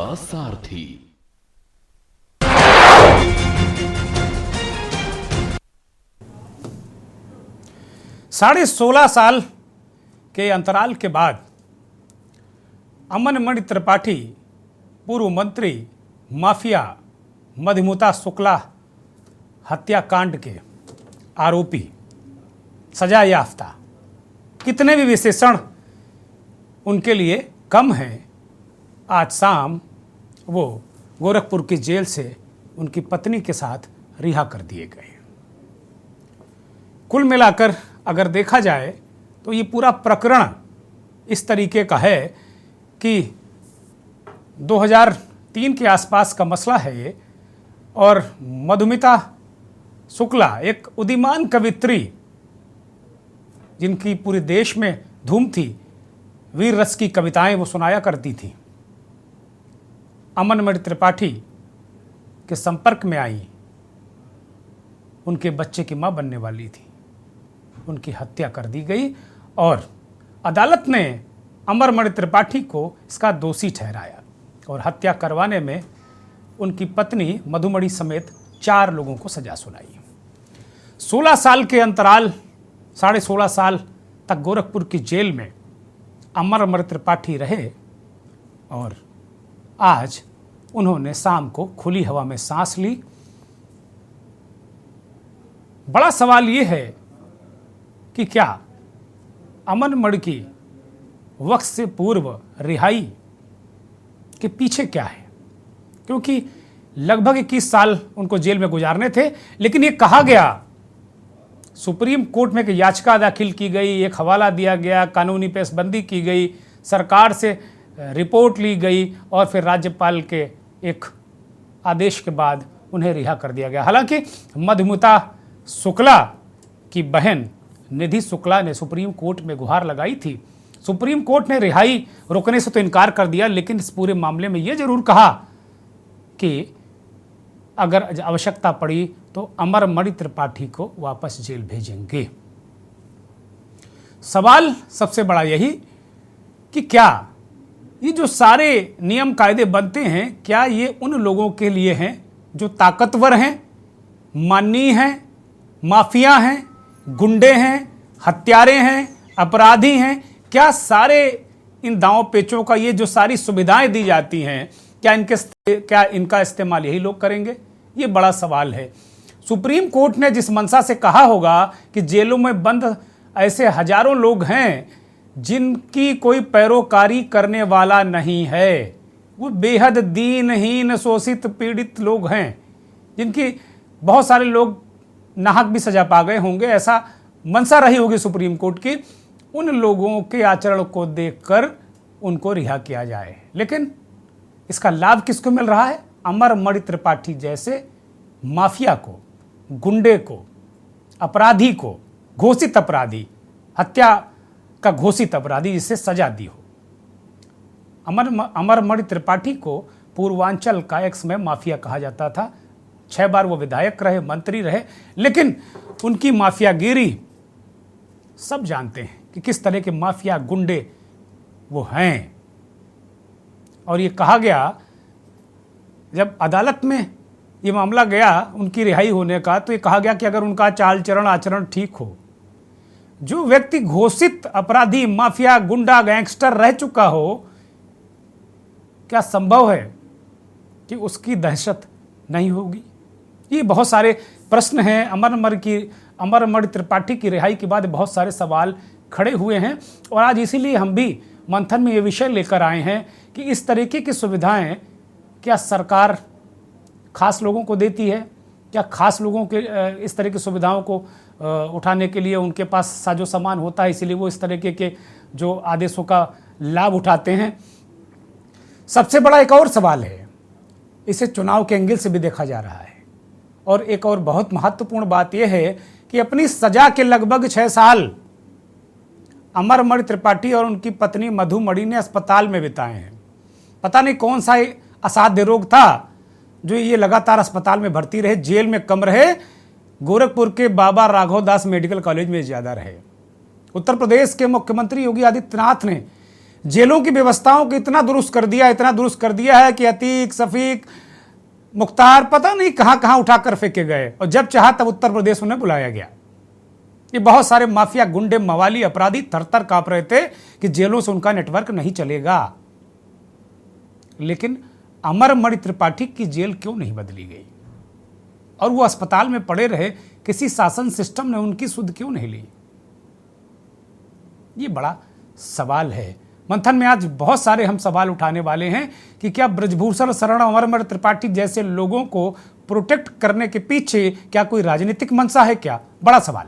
का सारथी। 16.5 साल के अंतराल के बाद अमन मणि त्रिपाठी, पूर्व मंत्री, माफिया मधुमिता शुक्ला हत्याकांड के आरोपी, सजा याफ्ता, कितने भी विशेषण उनके लिए कम हैं, आज शाम वो गोरखपुर की जेल से उनकी पत्नी के साथ रिहा कर दिए गए। कुल मिलाकर अगर देखा जाए तो ये पूरा प्रकरण इस तरीके का है कि 2003 के आसपास का मसला है ये, और मधुमिता शुक्ला एक उदीयमान कवित्री जिनकी पूरे देश में धूम थी, वीर रस की कविताएं वो सुनाया करती थी, अमन मणि त्रिपाठी के संपर्क में आई, उनके बच्चे की मां बनने वाली थी, उनकी हत्या कर दी गई और अदालत ने अमर मणि त्रिपाठी को इसका दोषी ठहराया और हत्या करवाने में उनकी पत्नी मधुमणि समेत 4 लोगों को सजा सुनाई। 16 साल के अंतराल, 16.5 साल तक गोरखपुर की जेल में अमर मणि त्रिपाठी रहे और आज उन्होंने शाम को खुली हवा में सांस ली। बड़ा सवाल ये है कि क्या अमन मणि की वक्त से पूर्व रिहाई के पीछे क्या है, क्योंकि लगभग 21 साल उनको जेल में गुजारने थे, लेकिन ये कहा गया, सुप्रीम कोर्ट में एक याचिका दाखिल की गई, एक हवाला दिया गया, कानूनी पेशबंदी की गई, सरकार से रिपोर्ट ली गई और फिर राज्यपाल के एक आदेश के बाद उन्हें रिहा कर दिया गया। हालांकि मधुमिता शुक्ला की बहन निधि शुक्ला ने सुप्रीम कोर्ट में गुहार लगाई थी। सुप्रीम कोर्ट ने रिहाई रोकने से तो इनकार कर दिया, लेकिन इस पूरे मामले में यह जरूर कहा कि अगर आवश्यकता पड़ी तो अमर मणि त्रिपाठी को वापस जेल भेजेंगे। सवाल सबसे बड़ा यही कि क्या ये जो सारे नियम कायदे बनते हैं, क्या ये उन लोगों के लिए हैं जो ताकतवर हैं, माननीय हैं, माफिया हैं, गुंडे हैं, हत्यारे हैं, अपराधी हैं? क्या सारे इन दांव पेचों का, ये जो सारी सुविधाएं दी जाती हैं, क्या इनका इस्तेमाल यही लोग करेंगे? ये बड़ा सवाल है। सुप्रीम कोर्ट ने जिस मंशा से कहा होगा कि जेलों में बंद ऐसे हजारों लोग हैं जिनकी कोई पैरोकारी करने वाला नहीं है, वो बेहद दीनहीन, शोषित, पीड़ित लोग हैं, जिनकी बहुत सारे लोग नाहक भी सजा पा गए होंगे, ऐसा मंशा रही होगी सुप्रीम कोर्ट की, उन लोगों के आचरण को देखकर उनको रिहा किया जाए। लेकिन इसका लाभ किसको मिल रहा है? अमर मणि त्रिपाठी जैसे माफिया को, गुंडे को, अपराधी को, घोषित अपराधी, हत्या का घोषित अपराधी जिसे सजा दी हो। अमर मणि त्रिपाठी को पूर्वांचल का एक समय माफिया कहा जाता था। 6 बार वो विधायक रहे, मंत्री रहे, लेकिन उनकी माफियागिरी सब जानते हैं कि किस तरह के माफिया गुंडे वो हैं। और ये कहा गया, जब अदालत में ये मामला गया उनकी रिहाई होने का, तो ये कहा गया कि अगर उनका चाल चरण आचरण ठीक हो, जो व्यक्ति घोषित अपराधी, माफिया, गुंडा, गैंगस्टर रह चुका हो, क्या संभव है कि उसकी दहशत नहीं होगी? ये बहुत सारे प्रश्न हैं। अमर मणि त्रिपाठी की रिहाई के बाद बहुत सारे सवाल खड़े हुए हैं और आज इसीलिए हम भी मंथन में ये विषय लेकर आए हैं कि इस तरीके की सुविधाएं क्या सरकार खास लोगों को देती है? क्या खास लोगों के इस तरह की सुविधाओं को उठाने के लिए उनके पास साजो सामान होता है, इसीलिए वो इस तरीके के जो आदेशों का लाभ उठाते हैं? सबसे बड़ा एक और सवाल है, इसे चुनाव के एंगल से भी देखा जा रहा है। और एक और बहुत महत्वपूर्ण बात यह है कि अपनी सजा के लगभग 6 साल अमर मणि त्रिपाठी और उनकी पत्नी मधुमणि ने अस्पताल में बिताए हैं। पता नहीं कौन सा असाध्य रोग था जो ये लगातार अस्पताल में भर्ती रहे, जेल में कम रहे, गोरखपुर के बाबा राघव दास मेडिकल कॉलेज में ज़्यादा रहे। उत्तर प्रदेश के मुख्यमंत्री योगी आदित्यनाथ ने जेलों की व्यवस्थाओं को इतना दुरुस्त कर दिया है कि अतीक, शफीक, मुख्तार पता नहीं कहां कहां उठाकर फेंके गए और जब चाहा तब उत्तर प्रदेश उन्हें बुलाया गया। ये बहुत सारे माफिया, गुंडे, मवाली, अपराधी थर-थर कांप रहे थे कि जेलों से उनका नेटवर्क नहीं चलेगा। लेकिन अमरमणि त्रिपाठी की जेल क्यों नहीं बदली गई और वो अस्पताल में पड़े रहे, किसी शासन सिस्टम ने उनकी सुध क्यों नहीं ली? ये बड़ा सवाल है। मंथन में आज बहुत सारे हम सवाल उठाने वाले हैं कि क्या ब्रजभूषण शरण, अमरमणि त्रिपाठी जैसे लोगों को प्रोटेक्ट करने के पीछे क्या कोई राजनीतिक मंशा है? क्या बड़ा सवाल।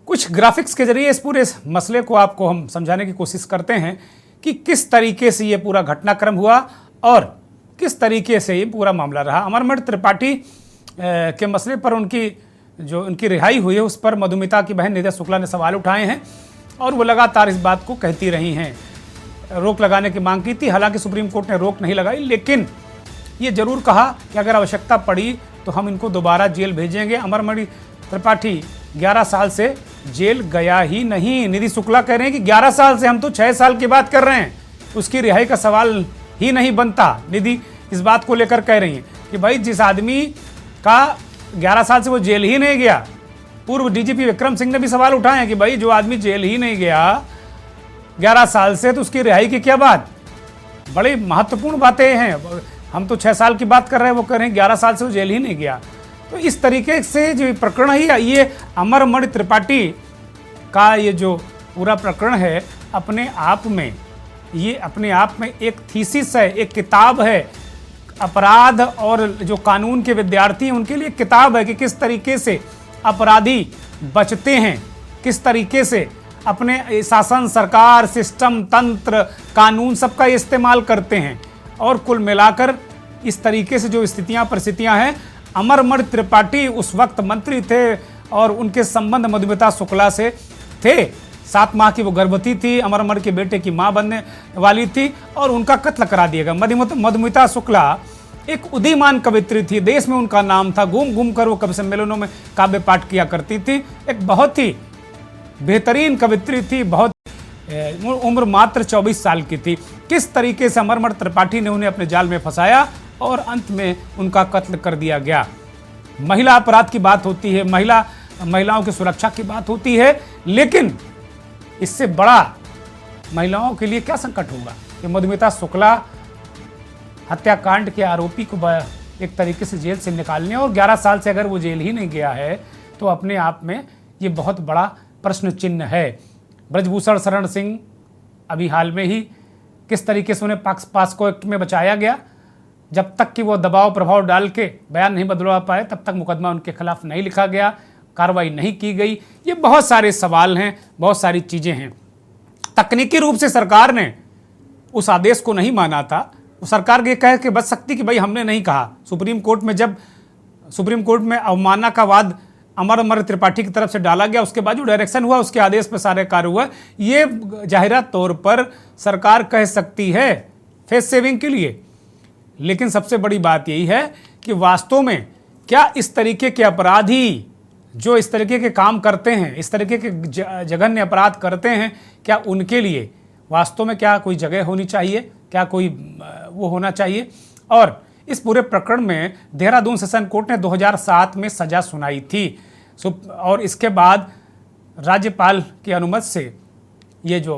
कुछ ग्राफिक्स के जरिए इस पूरे मसले को आपको हम समझाने की कोशिश करते हैं कि किस तरीके से ये पूरा घटनाक्रम हुआ और किस तरीके से ये पूरा मामला रहा। अमरमणि त्रिपाठी के मसले पर उनकी रिहाई हुई है, उस पर मधुमिता की बहन नित्या शुक्ला ने सवाल उठाए हैं और वो लगातार इस बात को कहती रही हैं। रोक लगाने की मांग की थी, हालांकि सुप्रीम कोर्ट ने रोक नहीं लगाई, लेकिन ये जरूर कहा कि अगर आवश्यकता पड़ी तो हम इनको दोबारा जेल भेजेंगे। अमरमणि त्रिपाठी 11 साल से जेल गया ही नहीं। निधि शुक्ला कह रहे हैं कि 11 साल से, हम तो 6 साल की बात कर रहे हैं, उसकी रिहाई का सवाल ही नहीं बनता। निधि इस बात को लेकर कह रही हैं कि भाई जिस आदमी का 11 साल से वो जेल ही नहीं गया, पूर्व डीजीपी विक्रम सिंह ने भी सवाल उठाए हैं कि भाई जो आदमी जेल ही नहीं गया 11 साल से, तो उसकी रिहाई की क्या बात? बड़ी महत्वपूर्ण बातें हैं। हम तो 6 साल की बात कर रहे हैं, वो कह रहे हैं 11 साल से वो जेल ही नहीं गया। तो इस तरीके से जो प्रकरण ही ये अमरमणि त्रिपाठी का ये जो पूरा प्रकरण है, अपने आप में एक थीसिस है, एक किताब है। अपराध और जो कानून के विद्यार्थी हैं उनके लिए किताब है कि किस तरीके से अपराधी बचते हैं, किस तरीके से अपने शासन, सरकार, सिस्टम, तंत्र, कानून सबका इस्तेमाल करते हैं। और कुल मिलाकर इस तरीके से जो परिस्थितियां हैं, अमरमणि त्रिपाठी उस वक्त मंत्री थे और उनके संबंध मधुमिता शुक्ला से थे। 7 माह की वो गर्भवती थी, अमरमणि के बेटे की मां बनने वाली थी और उनका कत्ल करा दिया गया। मधुमिता शुक्ला एक उदीयमान कवित्री थी, देश में उनका नाम था। घूम घूम कर वो कवि सम्मेलनों में काव्य पाठ किया करती थी। एक बहुत ही बेहतरीन कवित्री थी, बहुत उम्र मात्र 24 साल की थी। किस तरीके से अमरमणि त्रिपाठी ने उन्हें अपने जाल में फंसाया और अंत में उनका कत्ल कर दिया गया। महिला अपराध की बात होती है, महिलाओं की सुरक्षा की बात होती है, लेकिन इससे बड़ा महिलाओं के लिए क्या संकट होगा कि मधुमिता शुक्ला हत्याकांड के आरोपी को एक तरीके से जेल से निकालने, और 11 साल से अगर वो जेल ही नहीं गया है तो अपने आप में ये बहुत बड़ा प्रश्न चिन्ह है। ब्रजभूषण शरण सिंह अभी हाल में ही किस तरीके से उन्हें पास्को एक्ट में बचाया गया। जब तक कि वो दबाव प्रभाव डाल के बयान नहीं बदलवा पाए तब तक मुकदमा उनके खिलाफ नहीं लिखा गया, कार्रवाई नहीं की गई। ये बहुत सारे सवाल हैं, बहुत सारी चीज़ें हैं। तकनीकी रूप से सरकार ने उस आदेश को नहीं माना था। वो सरकार ये कह के बच सकती कि भाई हमने नहीं कहा। सुप्रीम कोर्ट में अवमानना का वाद अमरमणि त्रिपाठी की तरफ से डाला गया, उसके बाद जो डायरेक्शन हुआ उसके आदेश पर सारे कार्य हुआ। ये जाहिरा तौर पर सरकार कह सकती है फेस सेविंग के लिए, लेकिन सबसे बड़ी बात यही है कि वास्तव में क्या इस तरीके के अपराधी जो इस तरीके के काम करते हैं, इस तरीके के जघन्य अपराध करते हैं, क्या उनके लिए वास्तव में क्या कोई जगह होनी चाहिए, क्या कोई वो होना चाहिए। और इस पूरे प्रकरण में देहरादून सेशन कोर्ट ने 2007 में सजा सुनाई थी और इसके बाद राज्यपाल की अनुमति से ये जो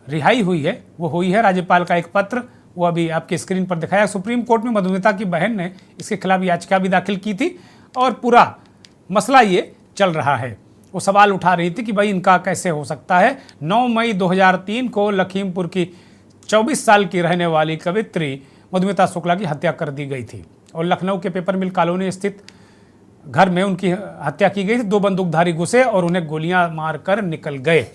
रिहाई हुई है वो हुई है। राज्यपाल का एक पत्र वो अभी आपके स्क्रीन पर दिखाया। सुप्रीम कोर्ट में मधुमिता की बहन ने इसके खिलाफ याचिका भी दाखिल की थी और पूरा मसला ये चल रहा है। वो सवाल उठा रही थी कि भाई इनका कैसे हो सकता है। 9 मई 2003 को लखीमपुर की 24 साल की रहने वाली कवित्री मधुमिता शुक्ला की हत्या कर दी गई थी और लखनऊ के पेपर मिल कॉलोनी स्थित घर में उनकी हत्या की गई थी। 2 बंदूकधारी घुसे और उन्हें गोलियां मारकर निकल गए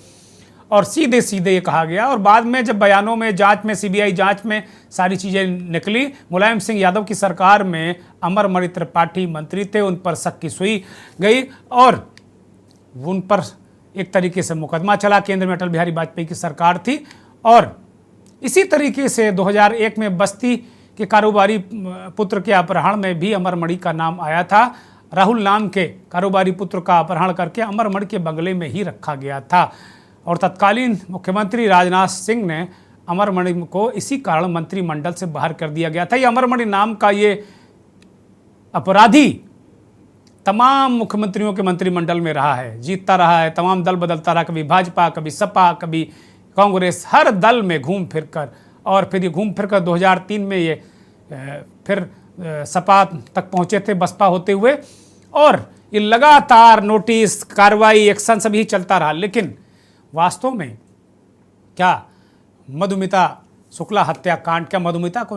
और सीधे सीधे ये कहा गया। और बाद में जब बयानों में, जांच में, सीबीआई जांच में सारी चीज़ें निकली, मुलायम सिंह यादव की सरकार में अमरमणि त्रिपाठी मंत्री थे, उन पर शक की सुई गई और उन पर एक तरीके से मुकदमा चला। केंद्र में अटल बिहारी वाजपेयी की सरकार थी और इसी तरीके से 2001 में बस्ती के कारोबारी पुत्र के अपहरण में भी अमरमणि का नाम आया था। राहुल नाम के कारोबारी पुत्र का अपहरण करके अमरमणि के बंगले में ही रखा गया था और तत्कालीन मुख्यमंत्री राजनाथ सिंह ने अमरमणि को इसी कारण मंत्रिमंडल से बाहर कर दिया गया था। ये अमरमणि नाम का ये अपराधी तमाम मुख्यमंत्रियों के मंत्रिमंडल में रहा है, जीतता रहा है, तमाम दल बदलता रहा, कभी भाजपा, कभी सपा, कभी कांग्रेस, हर दल में घूम फिर कर, और फिर ये घूम फिर कर 2003 में ये फिर सपा तक पहुंचे थे बसपा होते हुए, और ये लगातार नोटिस, कार्रवाई, एक्शन सभी चलता रहा। लेकिन वास्तव में क्या मधुमिता शुक्ला हत्याकांड, क्या मधुमिता को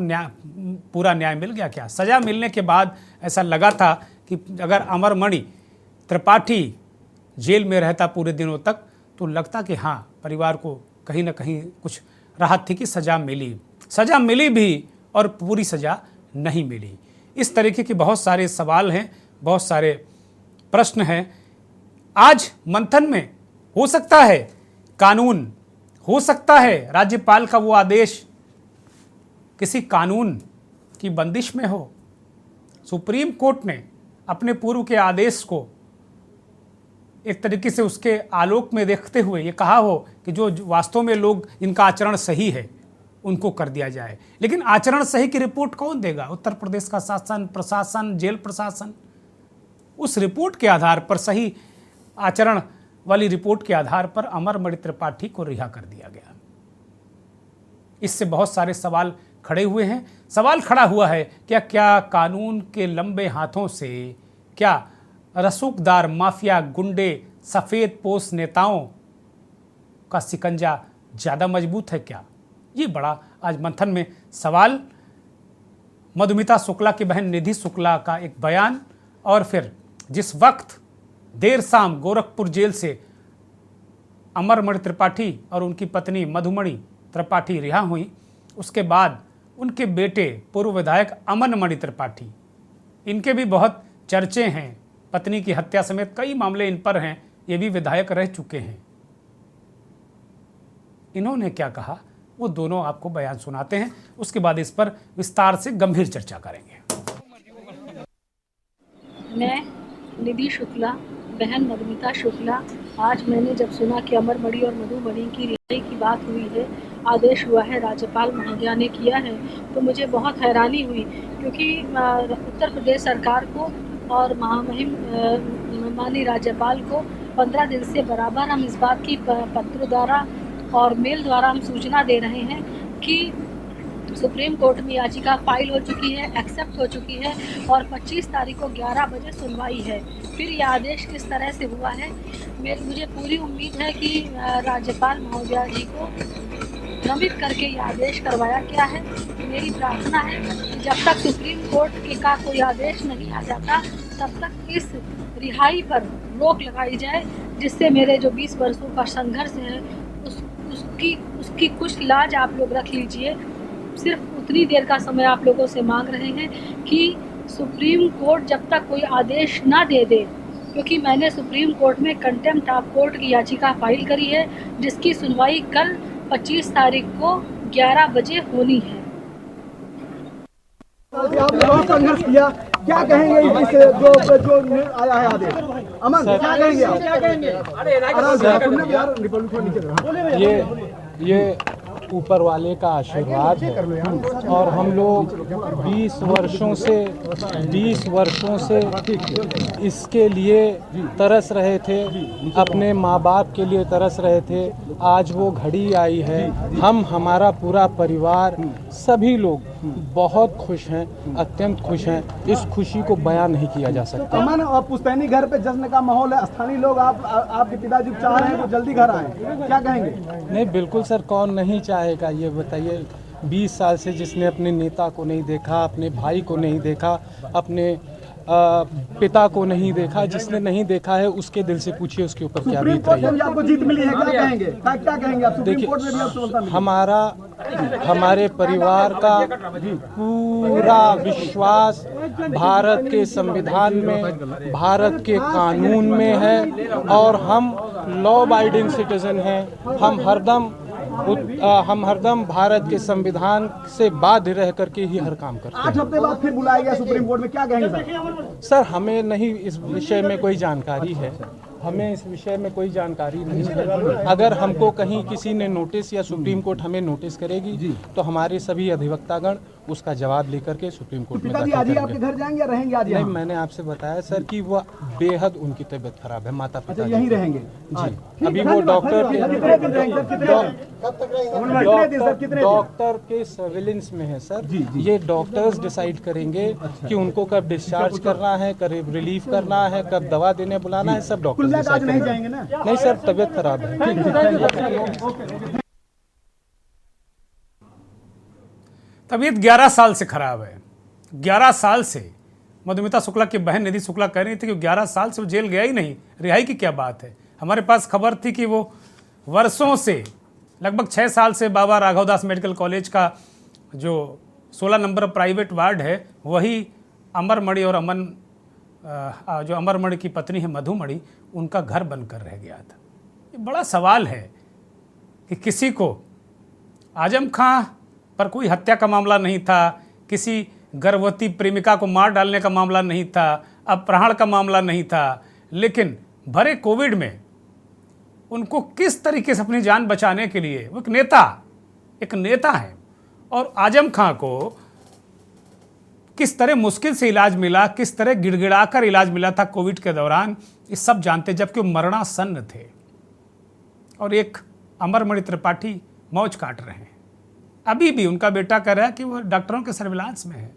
पूरा न्याय मिल गया? क्या सजा मिलने के बाद ऐसा लगा था कि अगर अमरमणि त्रिपाठी जेल में रहता पूरे दिनों तक तो लगता कि हाँ, परिवार को कहीं ना कहीं कुछ राहत थी कि सजा मिली भी और पूरी सजा नहीं मिली। इस तरीके के बहुत सारे सवाल हैं, बहुत सारे प्रश्न हैं। आज मंथन में हो सकता है कानून, हो सकता है राज्यपाल का वो आदेश किसी कानून की बंदिश में हो। सुप्रीम कोर्ट ने अपने पूर्व के आदेश को एक तरीके से उसके आलोक में देखते हुए ये कहा हो कि जो वास्तव में लोग, इनका आचरण सही है, उनको कर दिया जाए। लेकिन आचरण सही की रिपोर्ट कौन देगा? उत्तर प्रदेश का शासन, प्रशासन, जेल प्रशासन। उस रिपोर्ट के आधार पर, सही आचरण वाली रिपोर्ट के आधार पर अमरमणि त्रिपाठी को रिहा कर दिया गया। इससे बहुत सारे सवाल खड़े हुए हैं। सवाल खड़ा हुआ है क्या कानून के लंबे हाथों से क्या रसूखदार माफिया, गुंडे, सफ़ेद पोश नेताओं का शिकंजा ज़्यादा मजबूत है क्या? ये बड़ा आज मंथन में सवाल। मधुमिता शुक्ला की बहन निधि शुक्ला का एक बयान, और फिर जिस वक्त देर शाम गोरखपुर जेल से अमरमणि त्रिपाठी और उनकी पत्नी मधुमणि त्रिपाठी रिहा हुई, उसके बाद उनके बेटे पूर्व विधायक अमनमणि त्रिपाठी, इनके भी बहुत चर्चे हैं। पत्नी की हत्या समेत कई मामले इन पर हैं, ये भी विधायक रह चुके हैं। इन्होंने क्या कहा वो दोनों आपको बयान सुनाते हैं, उसके बाद इस पर विस्तार से गंभीर चर्चा करेंगे। मैं निधि शुक्ला, बहन मधुमिता शुक्ला, आज मैंने जब सुना कि अमरमणि और मधुमणि की रिहाई की बात हुई है, आदेश हुआ है, राज्यपाल महोदया ने किया है, तो मुझे बहुत हैरानी हुई, क्योंकि उत्तर प्रदेश सरकार को और महामहिम माननीय राज्यपाल को 15 दिन से बराबर हम इस बात की पत्र द्वारा और मेल द्वारा हम सूचना दे रहे हैं कि सुप्रीम कोर्ट में याचिका फाइल हो चुकी है, एक्सेप्ट हो चुकी है और 25 तारीख को 11 बजे सुनवाई है। फिर यह आदेश किस तरह से हुआ है, मुझे पूरी उम्मीद है कि राज्यपाल महोदया जी को भ्रमित करके ये आदेश करवाया गया है। मेरी प्रार्थना है कि जब तक सुप्रीम कोर्ट का कोई आदेश नहीं आ जाता तब तक इस रिहाई पर रोक लगाई जाए, जिससे मेरे जो 20 वर्षों का संघर्ष है उसकी कुछ लाज आप लोग रख लीजिए। सिर्फ उतनी देर का समय आप लोगों से मांग रहे हैं कि सुप्रीम कोर्ट जब तक कोई आदेश ना दे दे, क्योंकि मैंने सुप्रीम कोर्ट में कंटेम्प्ट ऑफ कोर्ट की याचिका फाइल करी है, जिसकी सुनवाई कल 25 तारीख को 11 बजे होनी है। आपने बहुत संघर्ष किया, क्या कहेंगे इस जो आया है आदेश? अमन, क्या कहेंगे? ये ऊपर वाले का आशीर्वाद है और हम लोग 20 वर्षों से इसके लिए तरस रहे थे, अपने माँ बाप के लिए तरस रहे थे। आज वो घड़ी आई है, हमारा पूरा परिवार, सभी लोग बहुत खुश हैं, अत्यंत खुश हैं। इस खुशी को बयान नहीं किया जा सकता। अमन, और पुश्तैनी घर पे जश्न का माहौल है, स्थानीय लोग आपके पिताजी चाह रहे हैं वो जल्दी घर आए, क्या कहेंगे? नहीं, बिल्कुल सर, कौन नहीं चाहेगा, ये बताइए। 20 साल से जिसने अपने नेता को नहीं देखा, अपने भाई को नहीं देखा, अपने पिता को नहीं देखा। जिसने नहीं देखा है उसके दिल से पूछिए उसके ऊपर क्या सुप्रीम बीत कोर्ट रही में भी है। आपको जीत मिली है, क्या कहेंगे? क्या कहेंगे आप? सुप्रीम कोर्ट में भी आपको सफलता मिली। हमारे परिवार का पूरा विश्वास भारत के संविधान में, भारत के कानून में है और हम लॉ अबाइडिंग सिटीजन हैं। हम हरदम भारत के संविधान से बाध्य रह करके ही हर काम करते हैं। 8 हफ्ते बाद फिर बुलाया गया सुप्रीम कोर्ट में, क्या कहेंगे सर? सर, हमें नहीं इस विषय में कोई जानकारी है। हमें इस विषय में कोई जानकारी नहीं है। अगर हमको कहीं किसी ने नोटिस या सुप्रीम कोर्ट हमें नोटिस करेगी तो हमारे सभी अधिवक्तागण उसका जवाब लेकर के सुप्रीम कोर्ट में पिताजी दाखिल आज ही करेंगे। आपके घर जाएंगे या रहेंगे आज नहीं, यहाँ? मैंने आपसे बताया सर कि वो बेहद उनकी तबीयत खराब है, माता अच्छा, पिता यहीं रहेंगे जी। अभी वो डॉक्टर के सर्विलेंस में है सर। ये डॉक्टर्स डिसाइड करेंगे कि उनको कब डिस्चार्ज करना है, कब रिलीफ करना है, कब दवा देने बुलाना है, सब डॉक्टर्स आज डिसाइड नहीं करेंगे। जाएंगे ना? नहीं सर, तबीयत खराब है। तबीयत 11 साल से खराब है। 11 साल से मधुमिता शुक्ला की बहन निधि शुक्ला कह रही थी कि 11 साल से वो जेल गया ही नहीं, रिहाई की क्या बात है। हमारे पास खबर थी कि वो वर्षों से, लगभग 6 साल से बाबा राघवदास मेडिकल कॉलेज का जो 16 नंबर प्राइवेट वार्ड है वही अमरमणि और जो अमरमणि की पत्नी है मधुमणि, उनका घर बनकर रह गया था। ये बड़ा सवाल है कि किसी को आजम खां पर कोई हत्या का मामला नहीं था, किसी गर्भवती प्रेमिका को मार डालने का मामला नहीं था, अपहरण का मामला नहीं था, लेकिन भरे कोविड में उनको किस तरीके से अपनी जान बचाने के लिए, वो एक नेता है, और आजम खां को किस तरह मुश्किल से इलाज मिला, किस तरह गिड़गिड़ाकर इलाज मिला था कोविड के दौरान, ये सब जानते, जबकि वो मरणासन्न थे। और एक अमरमणि त्रिपाठी मौज काट रहे हैं। अभी भी उनका बेटा कह रहा है कि वो डॉक्टरों के सर्विलांस में है।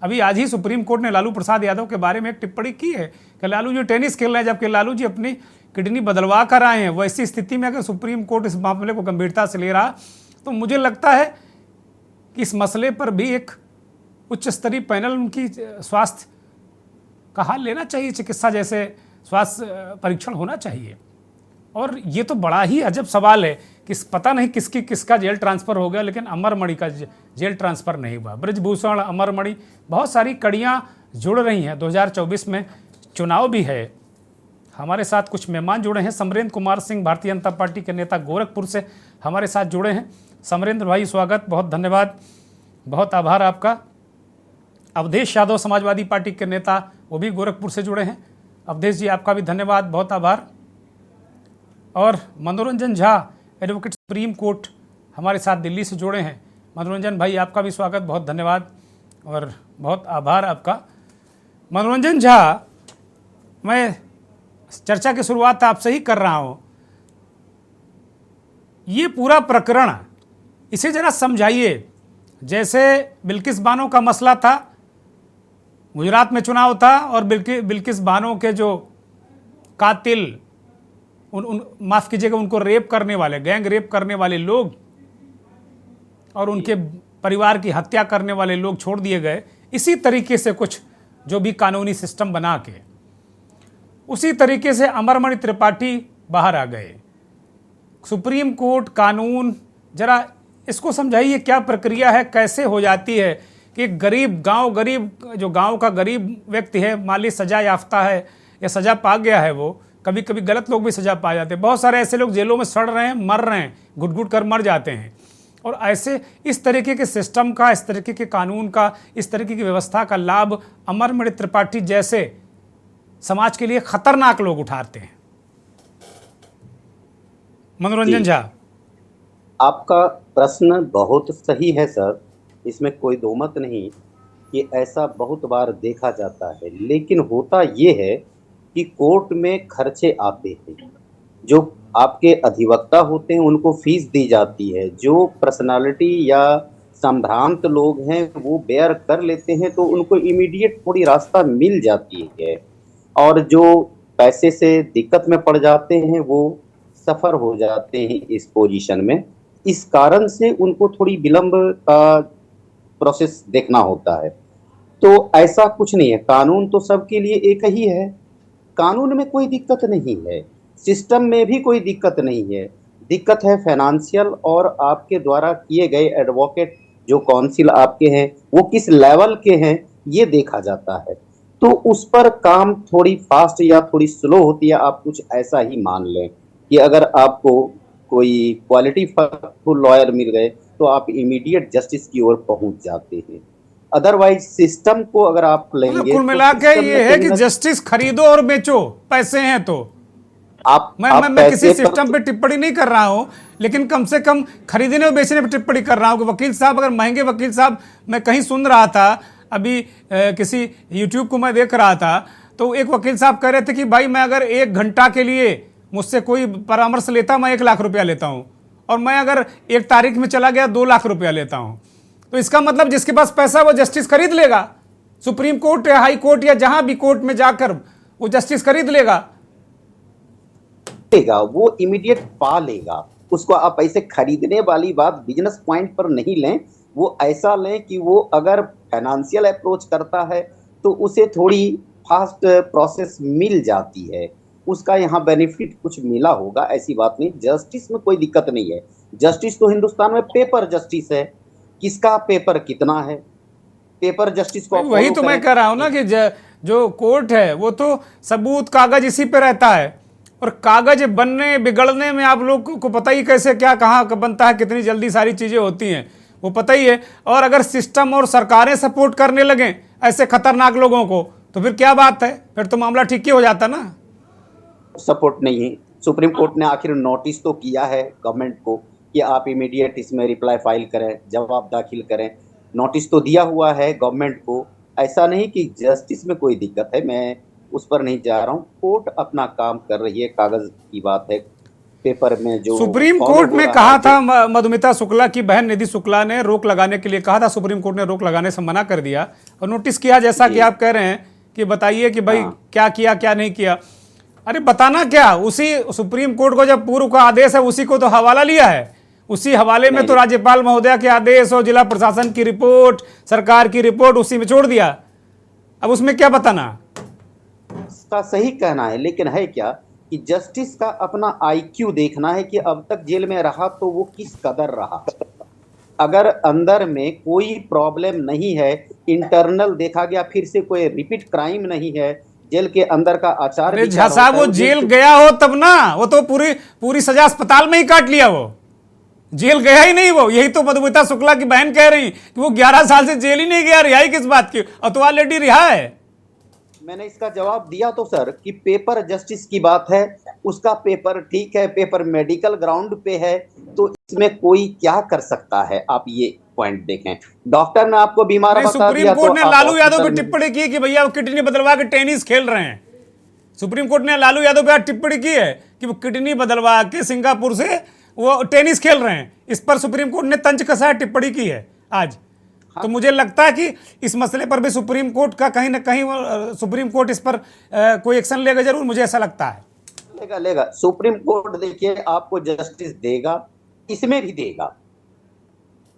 अभी आज ही सुप्रीम कोर्ट ने लालू प्रसाद यादव के बारे में एक टिप्पणी की है कि लालू जी टेनिस खेल रहे हैं, जबकि लालू जी अपनी किडनी बदलवा कर आए हैं। वैसी स्थिति में अगर सुप्रीम कोर्ट इस मामले को गंभीरता से ले रहा तो मुझे लगता है कि इस मसले पर भी एक उच्च स्तरीय पैनल उनकी स्वास्थ्य का हाल लेना चाहिए, चिकित्सा जैसे स्वास्थ्य परीक्षण होना चाहिए। और ये तो बड़ा ही अजब सवाल है कि पता नहीं किसका जेल ट्रांसफ़र हो गया, लेकिन अमरमणि का जेल ट्रांसफ़र नहीं हुआ। ब्रजभूषण, अमरमणि, बहुत सारी कड़ियाँ जुड़ रही हैं। 2024 में चुनाव भी है। हमारे साथ कुछ मेहमान जुड़े हैं। समरेंद्र कुमार सिंह, भारतीय जनता पार्टी के नेता, गोरखपुर से हमारे साथ जुड़े हैं। समरेंद्र भाई स्वागत, बहुत धन्यवाद, बहुत आभार आपका। अवधेश यादव, समाजवादी पार्टी के नेता, वो भी गोरखपुर से जुड़े हैं। अवधेश जी आपका भी धन्यवाद, बहुत आभार। और मनोरंजन झा, एडवोकेट सुप्रीम कोर्ट, हमारे साथ दिल्ली से जुड़े हैं। मनोरंजन भाई आपका भी स्वागत, बहुत धन्यवाद और बहुत आभार आपका। मनोरंजन झा, मैं चर्चा की शुरुआत आपसे ही कर रहा हूँ। ये पूरा प्रकरण इसे जरा समझाइए। जैसे बिल्किस बानो का मसला था, गुजरात में चुनाव था और बिल्किस बानो के जो कातिल, माफ़ कीजिएगा, उनको रेप करने वाले, गैंग रेप करने वाले लोग और उनके परिवार की हत्या करने वाले लोग छोड़ दिए गए। इसी तरीके से कुछ जो भी कानूनी सिस्टम बना के, उसी तरीके से अमरमणि त्रिपाठी बाहर आ गए। सुप्रीम कोर्ट, कानून, जरा इसको समझाइए क्या प्रक्रिया है, कैसे हो जाती है कि गरीब गांव का गरीब व्यक्ति है, माली सजा याफ्ता है या सजा पा गया है, वो कभी कभी गलत लोग भी सजा पा जाते हैं। बहुत सारे ऐसे लोग जेलों में सड़ रहे हैं, मर रहे हैं, घुट-घुट कर मर जाते हैं। और ऐसे इस तरीके के सिस्टम का, इस तरीके के कानून का, इस तरीके की व्यवस्था का लाभ अमरमणि त्रिपाठी जैसे समाज के लिए खतरनाक लोग उठाते हैं। मनोरंजन झा, आपका प्रश्न बहुत सही है सर, इसमें कोई दो मत नहीं कि ऐसा बहुत बार देखा जाता है। लेकिन होता ये है कि कोर्ट में खर्चे आते हैं, जो आपके अधिवक्ता होते हैं उनको फीस दी जाती है, जो पर्सनालिटी या संभ्रांत लोग हैं वो बेयर कर लेते हैं तो उनको इमीडिएट थोड़ी रास्ता मिल जाती है, और जो पैसे से दिक्कत में पड़ जाते हैं वो सफ़र हो जाते हैं इस पोजीशन में। इस कारण से उनको थोड़ी विलंब का प्रोसेस देखना होता है। तो ऐसा कुछ नहीं है, कानून तो सबके लिए एक ही है, कानून में कोई दिक्कत नहीं है, सिस्टम में भी कोई दिक्कत नहीं है। दिक्कत है फाइनेंशियल और आपके द्वारा किए गए एडवोकेट जो काउंसिल आपके हैं वो किस लेवल के हैं ये देखा जाता है। तो उस पर काम थोड़ी फास्ट या थोड़ी स्लो होती है। आप कुछ ऐसा ही मान लें कि अगर आपको कोई क्वालिटी फुल लॉयर मिल गए तो आप इमीडिएट जस्टिस की ओर पहुंच जाते हैं। अदरवाइज सिस्टम को अगर आप लेंगे कुल मिला के ये है कि जस्टिस खरीदो और बेचो, पैसे हैं तो मैं किसी सिस्टम पे टिप्पणी नहीं कर रहा हूं, लेकिन कम से कम खरीदने और बेचने पे टिप्पणी कर रहा हूं कि वकील साहब अगर महंगे वकील साहब, मैं कहीं सुन रहा था अभी किसी यूट्यूब को मैं देख रहा था तो एक वकील साहब कह रहे थे कि भाई मैं अगर 1 घंटा के लिए मुझसे कोई परामर्श लेता मैं 1 लाख रुपया लेता हूं और मैं अगर 1 तारीख में चला गया 2 लाख रुपया लेता हूं। तो इसका मतलब जिसके पास पैसा वो जस्टिस खरीद लेगा, सुप्रीम कोर्ट या हाई कोर्ट या जहां भी कोर्ट में जाकर वो जस्टिस खरीद लेगा, वो इमीडिएट पा लेगा उसको। आप ऐसे खरीदने वाली बात बिजनेस पॉइंट पर नहीं लें, वो ऐसा लें कि वो अगर फाइनेंशियल अप्रोच करता है तो उसे थोड़ी फास्ट प्रोसेस मिल जाती है, उसका यहाँ बेनिफिट कुछ मिला होगा, ऐसी बात नहीं। जस्टिस में कोई दिक्कत नहीं है। जस्टिस तो हिंदुस्तान में पेपर जस्टिस है, किसका पेपर कितना है, पेपर जस्टिस को वही तो मैं कह रहा हूं ना कि जो कोर्ट है वो तो सबूत कागज इसी पे रहता है और कागज बनने बिगड़ने में आप लोग को पता ही कैसे क्या कहाँ बनता है, कितनी जल्दी सारी चीजें होती हैं वो पता ही है। और अगर सिस्टम और सरकारें सपोर्ट करने लगे ऐसे खतरनाक लोगों को तो फिर क्या बात है, फिर तो मामला ठीक ही हो जाता ना। सपोर्ट नहीं है, सुप्रीम कोर्ट ने आखिर नोटिस तो किया है गवर्नमेंट को कि आप इमीडिएट इसमें रिप्लाई फाइल करें, जवाब दाखिल करें, नोटिस तो दिया हुआ है गवर्नमेंट को। ऐसा नहीं कि जस्टिस में कोई दिक्कत है, मैं उस पर नहीं जा रहा हूँ। कोर्ट अपना काम कर रही है, कागज की बात है, पेपर में जो सुप्रीम कोर्ट में कहा था मधुमिता शुक्ला की बहन निधि शुक्ला ने रोक लगाने के लिए कहा था, सुप्रीम कोर्ट ने रोक लगाने से मना कर दिया और नोटिस किया, जैसा कि आप कह रहे हैं कि बताइए कि भाई क्या किया क्या नहीं किया। अरे बताना क्या, उसी सुप्रीम कोर्ट को जब पूर्व का आदेश है उसी को तो हवाला लिया है, उसी हवाले में तो राज्यपाल महोदया के आदेश और जिला प्रशासन की रिपोर्ट, सरकार की रिपोर्ट उसी में छोड़ दिया। अब उसमें क्या बताना, उसका सही कहना है, लेकिन है क्या कि जस्टिस का अपना आईक्यू देखना है कि अब तक जेल में रहा तो वो किस कदर रहा। अगर अंदर में कोई प्रॉब्लम नहीं है, इंटरनल देखा गया, फिर से कोई रिपीट क्राइम नहीं है, जेल के अंदर का आचार झा साहब वो जेल गया हो तब ना, वो तो पूरी सजा अस्पताल में ही काट लिया, वो जेल गया ही नहीं। वो यही तो मधुमिता शुक्ला की बहन कह रही कि वो 11 साल से जेल ही नहीं गया, रिहाई किस बात की, और तो ऑलरेडी रिहा है। मैंने इसका जवाब दिया तो सर कि पेपर जस्टिस की बात है, उसका पेपर ठीक है, पेपर मेडिकल ग्राउंड पे है, तो इसमें कोई क्या कर सकता है, आप ये पॉइंट देखें। डॉक्टर ने आपको बीमार बता दिया। सुप्रीम कोर्ट ने लालू यादव पे टिप्पणी की कि भैया वो किडनी बदलवा के टेनिस खेल रहे हैं। सुप्रीम कोर्ट ने लालू यादव पे टिप्पणी की है कि वो किडनी बदलवा के सिंगापुर से वो टेनिस खेल रहे हैं। इस पर सुप्रीम कोर्ट ने तंज कसा टिप्पणी की है आज। तो मुझे लगता है कि इस मसले पर भी सुप्रीम कोर्ट का कहीं ना कहीं सुप्रीम कोर्ट इस पर कोई एक्शन लेगा जरूर, मुझे ऐसा लगता है। लेगा सुप्रीम कोर्ट देखिए आपको जस्टिस देगा, इसमें भी देगा।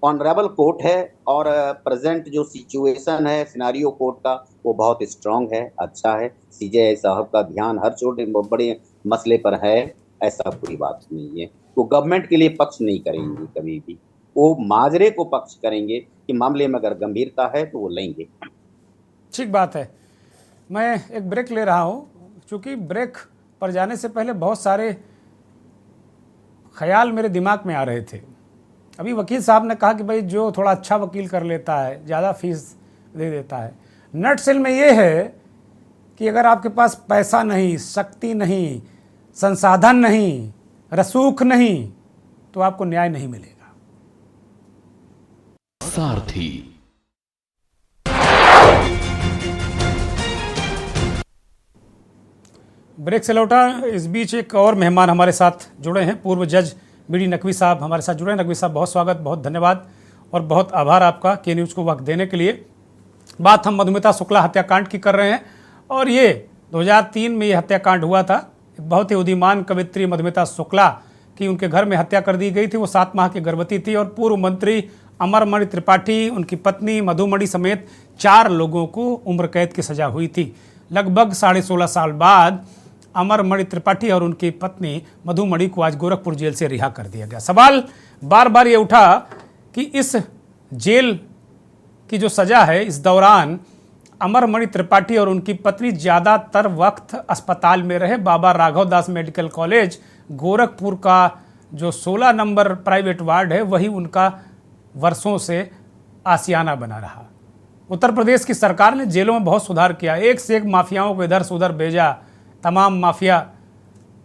ऑनरेबल कोर्ट है और प्रेजेंट जो सिचुएशन है सिनारियो कोर्ट का वो बहुत स्ट्रांग है, अच्छा है। सीजे साहब का ध्यान हर छोटे बड़े मसले पर है, ऐसा कोई बात नहीं है। वो गवर्नमेंट के लिए पक्ष नहीं करेंगे कभी भी, वो माजरे को पक्ष करेंगे कि मामले में अगर गंभीरता है तो वो लेंगे। ठीक बात है। मैं एक ब्रेक ले रहा हूँ, क्योंकि ब्रेक पर जाने से पहले बहुत सारे ख्याल मेरे दिमाग में आ रहे थे। अभी वकील साहब ने कहा कि भाई जो थोड़ा अच्छा वकील कर लेता है, ज़्यादा फीस दे देता है। नटसेल में ये है कि अगर आपके पास पैसा नहीं, शक्ति नहीं, संसाधन नहीं, रसूख नहीं, तो आपको न्याय नहीं मिलेगा। सारथी ब्रेक से लौटा, इस बीच एक और मेहमान हमारे साथ जुड़े हैं, पूर्व जज बीडी नकवी साहब हमारे साथ जुड़े हैं। नकवी साहब बहुत स्वागत, बहुत धन्यवाद और बहुत आभार आपका के न्यूज़ को वक्त देने के लिए। बात हम मधुमिता शुक्ला हत्याकांड की कर रहे हैं और ये 2003 में ये हत्याकांड हुआ था। बहुत ही उदीयमान कवित्री मधुमिता शुक्ला की उनके घर में हत्या कर दी गई थी। वो 7 माह की गर्भवती थी और पूर्व मंत्री अमरमणि त्रिपाठी, उनकी पत्नी मधुमणि समेत 4 लोगों को उम्र कैद की सजा हुई थी। लगभग 16.5 साल बाद अमरमणि त्रिपाठी और उनकी पत्नी मधुमणि को आज गोरखपुर जेल से रिहा कर दिया गया। सवाल बार बार ये उठा कि इस जेल की जो सजा है, इस दौरान अमरमणि त्रिपाठी और उनकी पत्नी ज़्यादातर वक्त अस्पताल में रहे। बाबा राघव दास मेडिकल कॉलेज गोरखपुर का जो 16 नंबर प्राइवेट वार्ड है, वही उनका वर्षों से आशियाना बना रहा। उत्तर प्रदेश की सरकार ने जेलों में बहुत सुधार किया, एक से एक माफियाओं को इधर से उधर भेजा। तमाम माफिया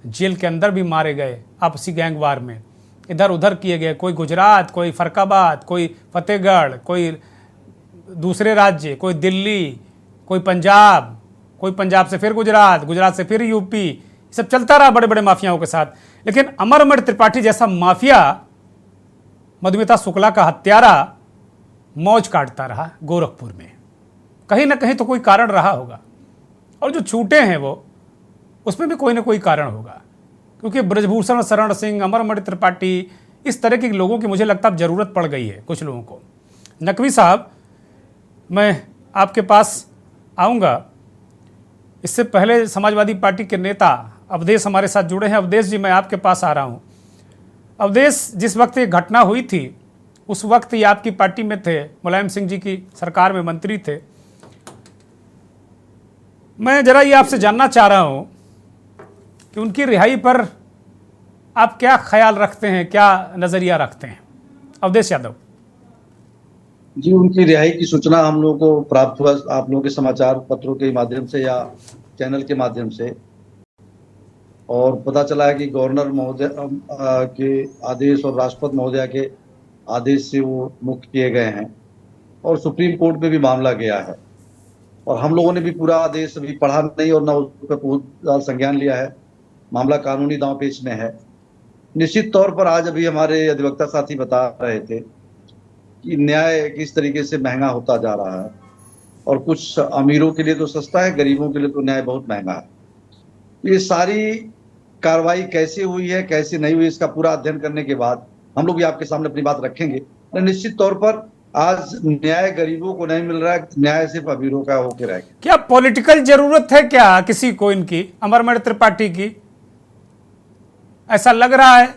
जेल के अंदर भी मारे गए, आपसी गैंगवार में इधर उधर किए गए। कोई गुजरात, कोई फरकाबाद, कोई फतेहगढ़, कोई दूसरे राज्य, कोई दिल्ली, कोई पंजाब से फिर गुजरात, गुजरात से फिर यूपी, सब चलता रहा बड़े बड़े माफियाओं के साथ। लेकिन अमरमणि त्रिपाठी जैसा माफिया, मधुमिता शुक्ला का हत्यारा, मौज काटता रहा गोरखपुर में। कहीं ना कहीं तो कोई कारण रहा होगा, और जो छूटे हैं वो, उसमें भी कोई ना कोई कारण होगा। क्योंकि ब्रजभूषण शरण सिंह, अमरमणि त्रिपाठी, इस तरह के लोगों की मुझे लगता है ज़रूरत पड़ गई है कुछ लोगों को। नकवी साहब, मैं आपके पास आऊँगा, इससे पहले समाजवादी पार्टी के नेता अवधेश हमारे साथ जुड़े हैं। अवधेश जी, मैं आपके पास आ रहा हूँ। अवधेश, जिस वक्त ये घटना हुई थी उस वक्त ये आपकी पार्टी में थे, मुलायम सिंह जी की सरकार में मंत्री थे। मैं जरा ये आपसे जानना चाह रहा हूँ कि उनकी रिहाई पर आप क्या ख्याल रखते हैं, क्या नज़रिया रखते हैं? अवधेश यादव जी, उनकी रिहाई की सूचना हम लोगों को प्राप्त हुआ आप लोगों के समाचार पत्रों के माध्यम से या चैनल के माध्यम से, और पता चला है कि गवर्नर महोदय के आदेश और राष्ट्रपति महोदय के आदेश से वो मुक्त किए गए हैं, और सुप्रीम कोर्ट में भी मामला गया है। और हम लोगों ने भी पूरा आदेश अभी पढ़ा नहीं और न उस पर पूरा संज्ञान लिया है। मामला कानूनी दांव पेच में है। निश्चित तौर पर आज अभी हमारे अधिवक्ता साथी बता रहे थे कि न्याय किस तरीके से महंगा होता जा रहा है, और कुछ अमीरों के लिए तो सस्ता है, गरीबों के लिए तो न्याय बहुत महंगा है। ये सारी कार्रवाई कैसे हुई है, कैसे नहीं हुई, इसका पूरा अध्ययन करने के बाद हम लोग भी आपके सामने अपनी बात रखेंगे। निश्चित तौर पर आज न्याय गरीबों को नहीं मिल रहा है, न्याय सिर्फ अमीरों का होकर रह गया। क्या पॉलिटिकल जरूरत है क्या किसी को इनकी, अमरमणि त्रिपाठी की? ऐसा लग रहा है,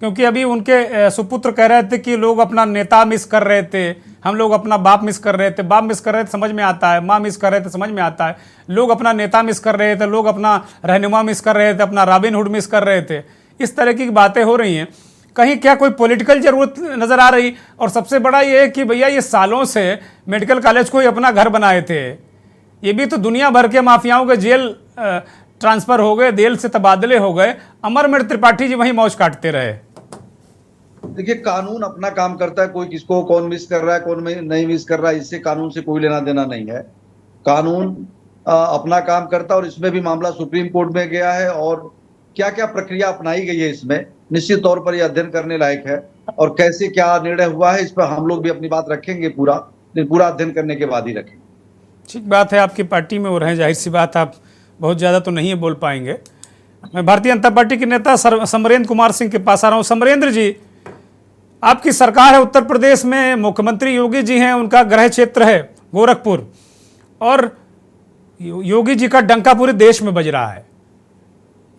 क्योंकि अभी उनके सुपुत्र कह रहे थे कि लोग अपना नेता मिस कर रहे थे, हम लोग अपना बाप मिस कर रहे थे। बाप मिस कर रहे थे समझ में आता है, माँ मिस कर रहे थे समझ में आता है। लोग अपना नेता मिस कर रहे थे, लोग अपना रहनुमा मिस कर रहे थे, अपना रॉबिनहुड मिस कर रहे थे। इस तरह की बातें हो रही हैं। कहीं क्या कोई पॉलिटिकल जरूरत नजर आ रही? और सबसे बड़ा ये है कि भैया ये सालों से मेडिकल कॉलेज को ही अपना घर बनाए थे, ये भी तो दुनिया भर के माफियाओं के जेल ट्रांसफर हो गए, जेल से तबादले हो गए, अमरमणि त्रिपाठी जी वहीं मौज काटते रहे। देखिए, कानून अपना काम करता है, कोई किसको कौन मिस कर रहा है कौन नहीं मिस कर रहा है, इससे कानून से कोई लेना देना नहीं है। कानून अपना काम करता है, और इसमें भी मामला सुप्रीम कोर्ट में गया है, और क्या क्या प्रक्रिया अपनाई गई है इसमें निश्चित तौर पर यह अध्ययन करने लायक है। और कैसे क्या निर्णय हुआ है इस पर हम लोग भी अपनी बात रखेंगे, पूरा अध्ययन करने के बाद ही रखेंगे। ठीक बात है, आपकी पार्टी में वो रहे, जाहिर सी बात आप बहुत ज़्यादा तो नहीं बोल पाएंगे। मैं भारतीय जनता पार्टी के नेता समरेंद्र कुमार सिंह के पास आ रहा हूँ। समरेंद्र जी, आपकी सरकार है उत्तर प्रदेश में, मुख्यमंत्री योगी जी हैं, उनका गृह क्षेत्र है गोरखपुर, और योगी जी का डंका पूरे देश में बज रहा है।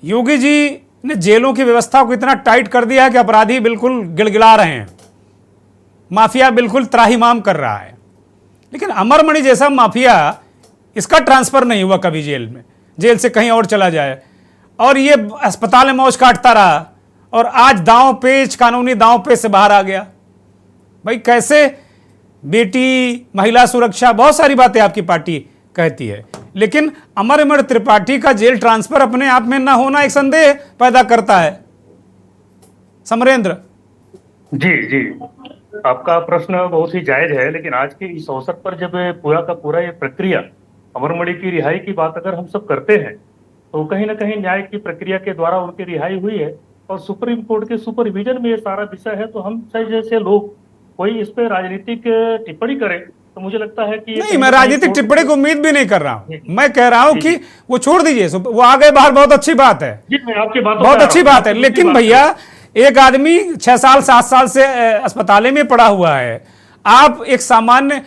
योगी जी ने जेलों की व्यवस्था को इतना टाइट कर दिया है कि अपराधी बिल्कुल गिड़गिड़ा रहे हैं, माफिया बिल्कुल त्राहिमाम कर रहा है। लेकिन अमरमणि जैसा माफिया, इसका ट्रांसफर नहीं हुआ कभी जेल में, जेल से कहीं और चला जाए, और ये अस्पताल में मौज काटता रहा, और आज दांव पेच, कानूनी दांव पेच से बाहर आ गया। भाई कैसे? बेटी, महिला सुरक्षा, बहुत सारी बातें आपकी पार्टी कहती है, लेकिन अमरमणि त्रिपाठी का जेल ट्रांसफर अपने आप में ना होना एक संदेह पैदा करता है। समरेंद्र जी, आपका प्रश्न बहुत ही जायज है, लेकिन आज के इस अवसर पर जब पूरा का पूरा ये प्रक्रिया अमरमणि की रिहाई की बात अगर हम सब करते हैं, तो कहीं ना कहीं न्याय की प्रक्रिया के द्वारा उनकी रिहाई हुई है, और सुप्रीम कोर्ट के सुपरविजन में ये सारा विषय है। तो हम जैसे लोग कोई इस पे राजनीतिक टिप्पणी करें, तो मुझे लगता है कि नहीं, मैं राजनीतिक टिप्पणी की उम्मीद भी नहीं कर रहा हूं। मैं कह रहा हूं कि वो छोड़ दीजिए, वो आ गए बाहर, बहुत अच्छी बात है, जी, मैं आपकी बात बहुत अच्छी बात है। लेकिन भैया एक आदमी 6 साल 7 साल से अस्पताल में पड़ा हुआ है। आप एक सामान्य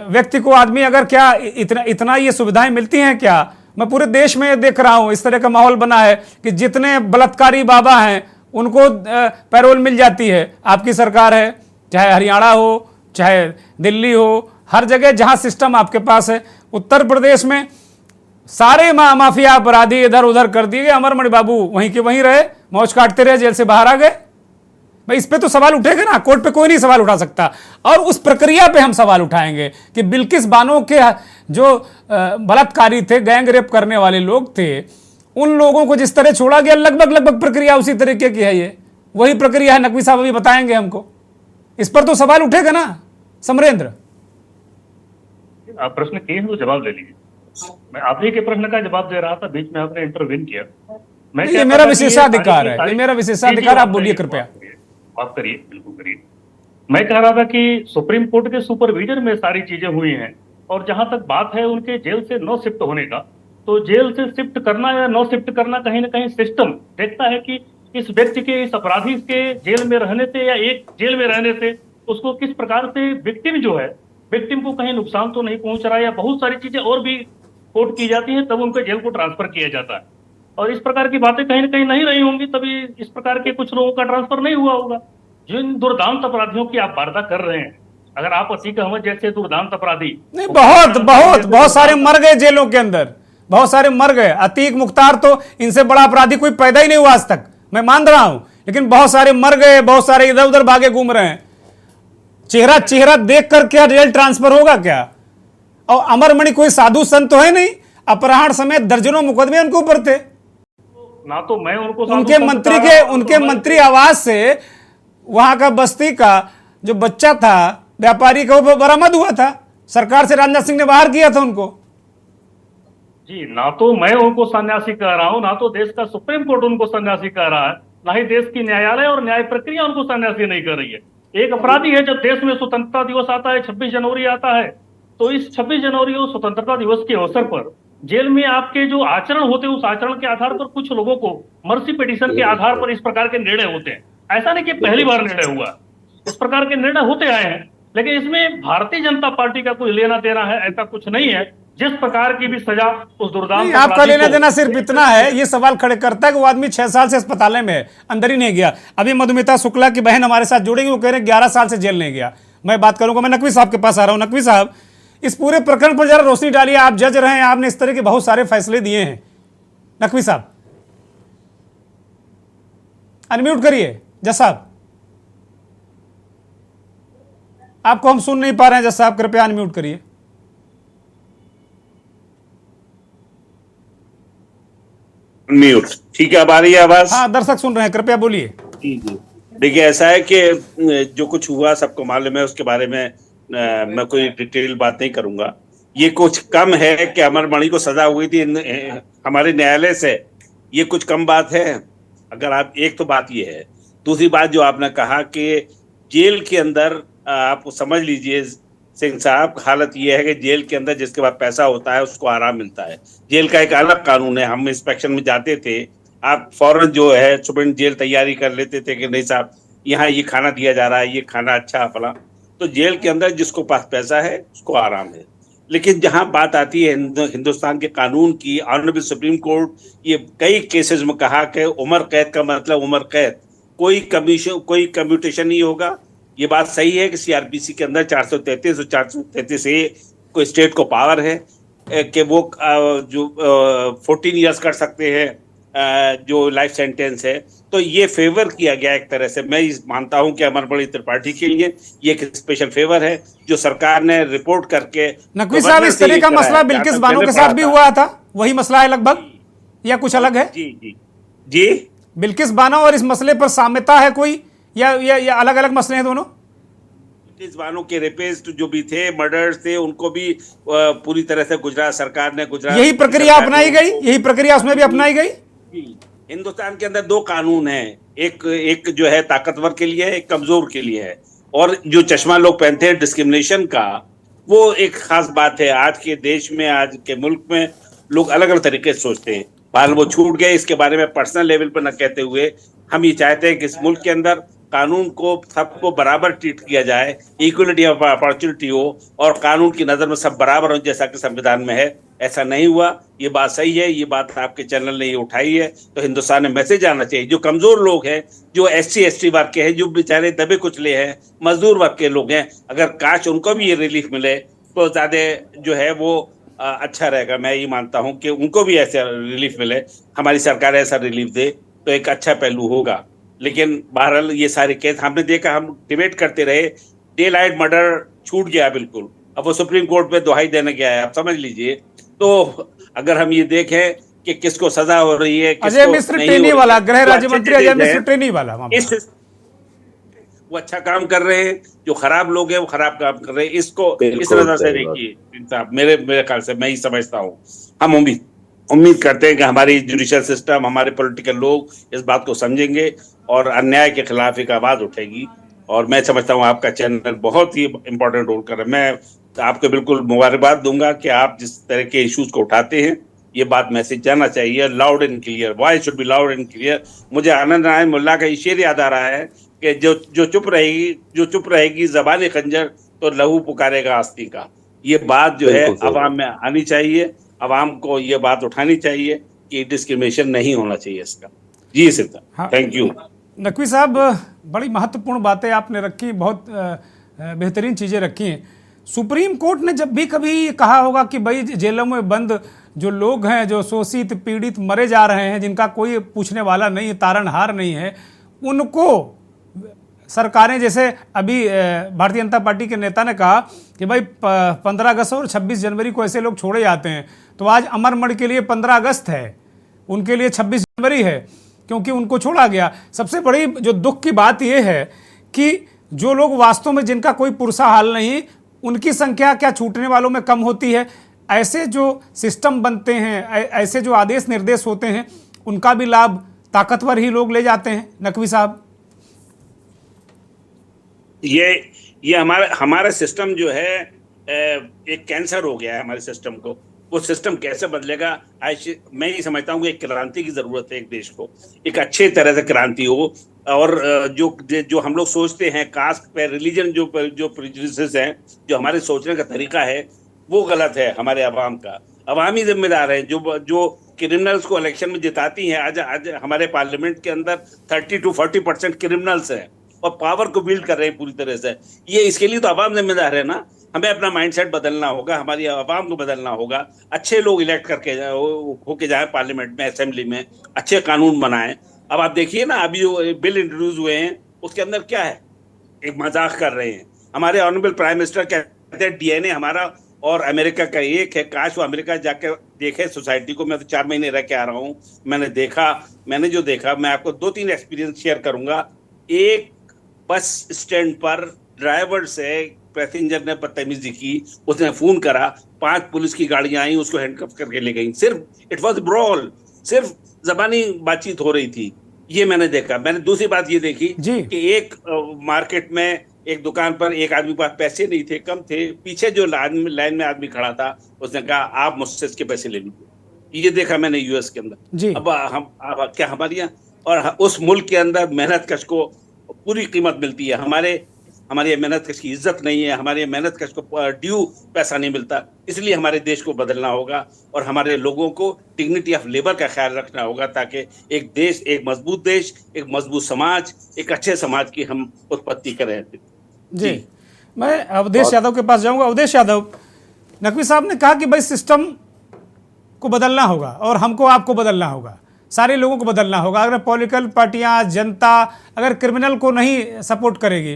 व्यक्ति को, आदमी अगर क्या इतना ये सुविधाएं मिलती हैं क्या? मैं पूरे देश में देख रहा हूं इस तरह का माहौल बना है कि जितने बलात्कारी बाबा हैं उनको पैरोल मिल जाती है। आपकी सरकार है, चाहे हरियाणा हो चाहे दिल्ली हो, हर जगह जहां सिस्टम आपके पास है। उत्तर प्रदेश में सारे माफिया अपराधी इधर उधर कर दिए गए, अमरमणि बाबू वहीं के वहीं रहे, मौज काटते रहे, जेल से बाहर आ गए। भाई इस पे तो सवाल उठेगा ना, कोर्ट पे कोई नहीं सवाल उठा सकता। और उस प्रक्रिया पे हम सवाल उठाएंगे कि बिल्किस बानो के जो बलात्कारी थे, गैंग रेप करने वाले लोग थे, उन लोगों को जिस तरह छोड़ा गया, लगभग प्रक्रिया उसी तरीके की है। ये वही प्रक्रिया है, नकवी साहब अभी बताएंगे हमको। इस पर तो सवाल उठेगा ना समरेंद्र। आप प्रश्न किए हैं तो जवाब ले लीजिए। मैं आप ही के प्रश्न का जवाब दे रहा था, बीच में आपने इंटरवीन किया। ये मेरा विशेषाधिकार है, ये मेरा विशेषाधिकार, आप बोलिए कृपया। आप करिए, बिल्कुल करिए। मैं कह रहा था कि सुप्रीम कोर्ट के सुपरविजन में सारी चीजें हुई हैं, और जहां तक बात है उनके जेल से नो शिफ्ट होने का, तो जेल से शिफ्ट करना या नो शिफ्ट करना कहीं ना कहीं सिस्टम देखता है कि इस व्यक्ति के, इस अपराधी के जेल में रहने से या एक जेल में रहने से उसको किस प्रकार से विक्टिम जो है, विक्टिम को कहीं नुकसान तो नहीं पहुंच रहा है, या बहुत सारी चीजें और भी कोर्ट की जाती हैं, तब उनको जेल को ट्रांसफर किया जाता है। और इस प्रकार की बातें कहीं ना कहीं नहीं रही होंगी, तभी इस प्रकार के कुछ लोगों का ट्रांसफर नहीं हुआ होगा। जिन दुर्दांत अपराधियों की आप वार्ता कर रहे हैं, अगर आप अतीक अहमद जैसे दुर्दांत अपराधी, नहीं, बहुत सारे मर गए जेलों के अंदर, बहुत सारे मर गए। अतीक मुख्तार तो इनसे बड़ा अपराधी कोई पैदा ही नहीं हुआ आज तक, मैं मान रहा हूं, लेकिन बहुत सारे मर गए, बहुत सारे इधर उधर भागे घूम रहे हैं। चेहरा देख कर क्या जेल ट्रांसफर होगा क्या? और अमरमणि कोई साधु संत तो है नहीं, अपहरण समेत दर्जनों मुकदमे उनके ऊपर थे। ना तो मैं उनको उनके मंत्री आवास से वहां का बस्ती का जो बच्चा था व्यापारी का, वो बरामद हुआ था, सरकार से राजनाथ सिंह ने बाहर किया था उनको। जी, ना तो मैं उनको सन्यासी कह रहा हूं, ना तो देश का सुप्रीम कोर्ट उनको सन्यासी कह रहा है, ना ही देश की न्यायालय और न्याय प्रक्रिया उनको सन्यासी नहीं कर रही है। एक अपराधी है, जब देश में स्वतंत्रता दिवस आता है, 26 जनवरी आता है, तो इस 26 जनवरी और स्वतंत्रता दिवस के अवसर पर जेल में आपके जो आचरण होते हैं, उस आचरण के आधार पर कुछ लोगों को मर्सी पिटीशन के आधार पर इस प्रकार के निर्णय होते हैं। ऐसा नहीं कि पहली बार निर्णय हुआ, इस प्रकार के निर्णय होते आए हैं, लेकिन इसमें भारतीय जनता पार्टी का कोई लेना देना है ऐसा कुछ नहीं है। जिस प्रकार की भी सजा उस दुर्दांत, आपका लेना देना सिर्फ इतना है, ये सवाल खड़े करता है कि वो आदमी 6 साल से अस्पताल में है, अंदर ही नहीं गया। अभी मधुमिता शुक्ला की बहन हमारे साथ जुड़ेंगे, वो कह रहे हैं 11 साल से जेल नहीं गया। मैं बात करूंगा, मैं नकवी साहब के पास आ रहा हूं। नकवी साहब, इस पूरे प्रकरण पर जरा रोशनी डालिए, आप जज रहे हैं, आपने इस तरह के बहुत सारे फैसले दिए हैं। नकवी साहब अनम्यूट करिए। जज साहब, आपको हम सुन नहीं पा रहे हैं, जज साहब कृपया अनम्यूट करिए। म्यूट, ठीक है, अब आ रही है आवाज? हाँ, दर्शक सुन रहे हैं, कृपया बोलिए। जी जी, देखिए ऐसा है कि जो कुछ हुआ सबको मालूम है, उसके बारे में मैं कोई डिटेल बात नहीं करूंगा। ये कुछ कम है कि अमरमणि को सजा हुई थी हमारे न्यायालय से, ये कुछ कम बात है। अगर आप, एक तो बात ये है, दूसरी बात जो आपने कहा कि जेल के अंदर, आप समझ लीजिए सिंह साहब, हालत ये है कि जेल के अंदर जिसके पास पैसा होता है उसको आराम मिलता है। जेल का एक अलग कानून है। हम इंस्पेक्शन में जाते थे, आप फौरन जो है सुप्रीम जेल तैयारी कर लेते थे कि नहीं साहब यहाँ ये खाना दिया जा रहा है, ये खाना अच्छा फला। तो जेल के अंदर जिसको पास पैसा है उसको आराम है। लेकिन जहां बात आती है हिंदुस्तान के कानून की, ऑनरेबल सुप्रीम कोर्ट ये कई केसेस में कहा कि उम्र कैद का मतलब उम्र कैद, कोई कम्यूटेशन नहीं होगा। ये बात सही है कि सीआरपीसी के अंदर 433 और 433 ए को स्टेट को पावर है कि वो जो 14 इयर्स कर सकते हैं, जो लाइफ सेंटेंस है। तो ये फेवर किया गया एक तरह से। मैं मानता हूं कि अमरमणि त्रिपाठी के लिए ये एक स्पेशल फेवर है जो सरकार ने रिपोर्ट करके। नकवी साहब, इस तरह का मसला बिल्किस बानो के साथ भी हुआ था, वही मसला है लगभग, या कुछ अलग है? जी जी जी, बिल्किस बानो और इस मसले पर साम्यता है कोई, या अलग अलग मसले हैं दोनों? बिल्किस बानो के रेपिस्ट जो भी थे, मर्डर्स थे, उनको भी पूरी तरह से गुजरात सरकार ने, यही प्रक्रिया अपनाई गई, यही प्रक्रिया उसमें भी अपनाई गई। हिंदुस्तान के अंदर 2 कानून हैं, एक जो है ताकतवर के लिए है, एक कमजोर के लिए है। और जो चश्मा लोग पहनते हैं डिस्क्रिमिनेशन का, वो एक खास बात है। आज के देश में, आज के मुल्क में लोग अलग अलग तरीके से सोचते हैं। बाल वो छूट गए, इसके बारे में पर्सनल लेवल पर न कहते हुए हम ये चाहते हैं कि इस मुल्क के अंदर कानून को सबको बराबर ट्रीट किया जाए, इक्वलिटी ऑफ अपॉर्चुनिटी हो और कानून की नजर में सब बराबर हो जैसा कि संविधान में है। ऐसा नहीं हुआ, ये बात सही है, ये बात आपके चैनल ने ये उठाई है, तो हिंदुस्तान में मैसेज आना चाहिए। जो कमजोर लोग हैं, जो SC ST वर्ग के हैं, जो बेचारे दबे कुचले हैं, मजदूर वर्ग के लोग हैं, अगर काश उनको भी ये रिलीफ मिले तो ज्यादा जो है वो अच्छा रहेगा। मैं ये मानता हूं कि उनको भी ऐसा रिलीफ मिले, हमारी सरकार ऐसा रिलीफ दे तो एक अच्छा पहलू होगा। लेकिन बहरहाल ये सारे केस हमने देखा, हम डिबेट करते रहे, डे लाइट मर्डर छूट गया बिल्कुल, अब वो सुप्रीम कोर्ट में दुहाई देने गया है, आप समझ लीजिए। तो अगर हम ये देखें कि किसको सजा हो रही है, अजय मिश्र टेनी वाला, गृह राज्य मंत्री अजय मिश्र टेनी वाला इस वो अच्छा काम कर रहे हैं, जो खराब लोग हैं वो खराब काम कर रहे हैं। इसको इस नजर से देखिए साहब, मेरे ख्याल से मैं ही समझता हूँ। हम उम्मीद करते हैं कि हमारी जुडिशियल सिस्टम, हमारे पॉलिटिकल लोग इस बात को समझेंगे और अन्याय के खिलाफ एक आवाज उठेगी। और मैं समझता हूँ आपका चैनल बहुत ही इंपॉर्टेंट रोल कर रहा है। मैं आपको बिल्कुल मुबारकबाद दूंगा कि आप जिस तरह के इश्यूज को उठाते हैं, ये बात मैसेज जाना चाहिए, loud and clear, voice should be loud and clear. मुझे आनंद नारायण मुल्ला का शेर याद आ रहा है कि जो चुप रहेगी जबान खंजर तो लहू पुकारेगा आस्ती का। ये बात जो है अवाम में आनी चाहिए, अवाम को ये बात उठानी चाहिए कि डिस्क्रिमिनेशन नहीं होना चाहिए इसका। जी सिद्धा, हाँ, थैंक यू। नकवी साहब, बड़ी महत्वपूर्ण बातें आपने रखी, बहुत बेहतरीन चीज़ें रखी हैं। सुप्रीम कोर्ट ने जब भी कभी ये कहा होगा कि भाई जेलों में बंद जो लोग हैं, जो शोषित पीड़ित मरे जा रहे हैं, जिनका कोई पूछने वाला नहीं है, तारणहार नहीं है, उनको सरकारें, जैसे अभी भारतीय जनता पार्टी के नेता ने कहा कि भाई 15 अगस्त और 26 जनवरी को ऐसे लोग छोड़े जाते हैं, तो आज अमरमणि के लिए 15 अगस्त है, उनके लिए 26 जनवरी है, क्योंकि उनको छोड़ा गया। सबसे बड़ी जो दुख की बात यह है कि जो लोग वास्तव में जिनका कोई पुरसा हाल नहीं, उनकी संख्या क्या छूटने वालों में कम होती है। ऐसे जो सिस्टम बनते हैं, ऐसे जो आदेश निर्देश होते हैं, उनका भी लाभ ताकतवर ही लोग ले जाते हैं। नकवी साहब, ये हमारा सिस्टम जो है एक कैंसर हो गया है हमारे सिस्टम को। वो सिस्टम कैसे बदलेगा, मैं ये समझता हूँ कि एक क्रांति की जरूरत है। एक देश को एक अच्छे तरह से क्रांति हो, और जो हम लोग सोचते हैं कास्ट पे, रिलीजन, जो प्रेजुडिसेस हैं, जो हमारे सोचने का तरीका है, वो गलत है। हमारे अवाम का, अवामी जिम्मेदार है। जो क्रिमिनल्स को इलेक्शन में जिताती हैं, आज हमारे पार्लियामेंट के अंदर 30 to 40% क्रिमिनल्स हैं और पावर को बिल्ड कर रहे हैं पूरी तरह से। ये इसके लिए तो अवाम जिम्मेदार है ना। हमें अपना माइंडसेट बदलना होगा, हमारी अवाम को बदलना होगा। अच्छे लोग इलेक्ट करके होके जाए पार्लियामेंट में, असेंबली में, अच्छे कानून बनाएं। अब आप देखिए ना, अभी जो बिल इंट्रोड्यूस हुए हैं उसके अंदर क्या है, एक मजाक कर रहे हैं। हमारे ऑनरेबल प्राइम मिनिस्टर कहते हैं DNA हमारा और अमेरिका का एक है। काश वो अमेरिका जाके देखे सोसाइटी को। मैं तो 4 महीने रह के आ रहा हूँ, मैंने जो देखा, मैं आपको 2-3 एक्सपीरियंस शेयर करूंगा। एक बस स्टैंड पर ड्राइवर से पैसेंजर ने बदतमीजी की, उसने फोन करा, 5 पुलिस की गाड़ियां आई, उसको हैंडकफ करके ले गई। सिर्फ इट वाज ब्रॉल, सिर्फ जबानी बातचीत हो रही थी। ये मैंने देखा। मैंने दूसरी बात ये देखी कि एक मार्केट में, एक दुकान पर एक आदमी के पास पैसे नहीं थे, कम थे, पीछे जो लाइन में आदमी खड़ा था, उसने कहा आप मुझसे इसके पैसे ले लीजिए। ये देखा मैंने US के अंदर। अब क्या हमारे यहाँ और उस मुल्क के अंदर मेहनत कश को पूरी कीमत मिलती है। हमारी मेहनत कश की इज्जत नहीं है, हमारी मेहनत कश को ड्यू पैसा नहीं मिलता। इसलिए हमारे देश को बदलना होगा और हमारे लोगों को डिग्निटी ऑफ लेबर का ख्याल रखना होगा, ताकि एक देश, एक मजबूत समाज, एक अच्छे समाज की हम उत्पत्ति करें। जी, मैं अवधेश यादव के पास जाऊंगा। अवधेश यादव, नकवी साहब ने कहा कि भाई सिस्टम को बदलना होगा और हमको आपको बदलना होगा, सारे लोगों को बदलना होगा। अगर पॉलिटिकल पार्टियां, जनता अगर क्रिमिनल को नहीं सपोर्ट करेगी,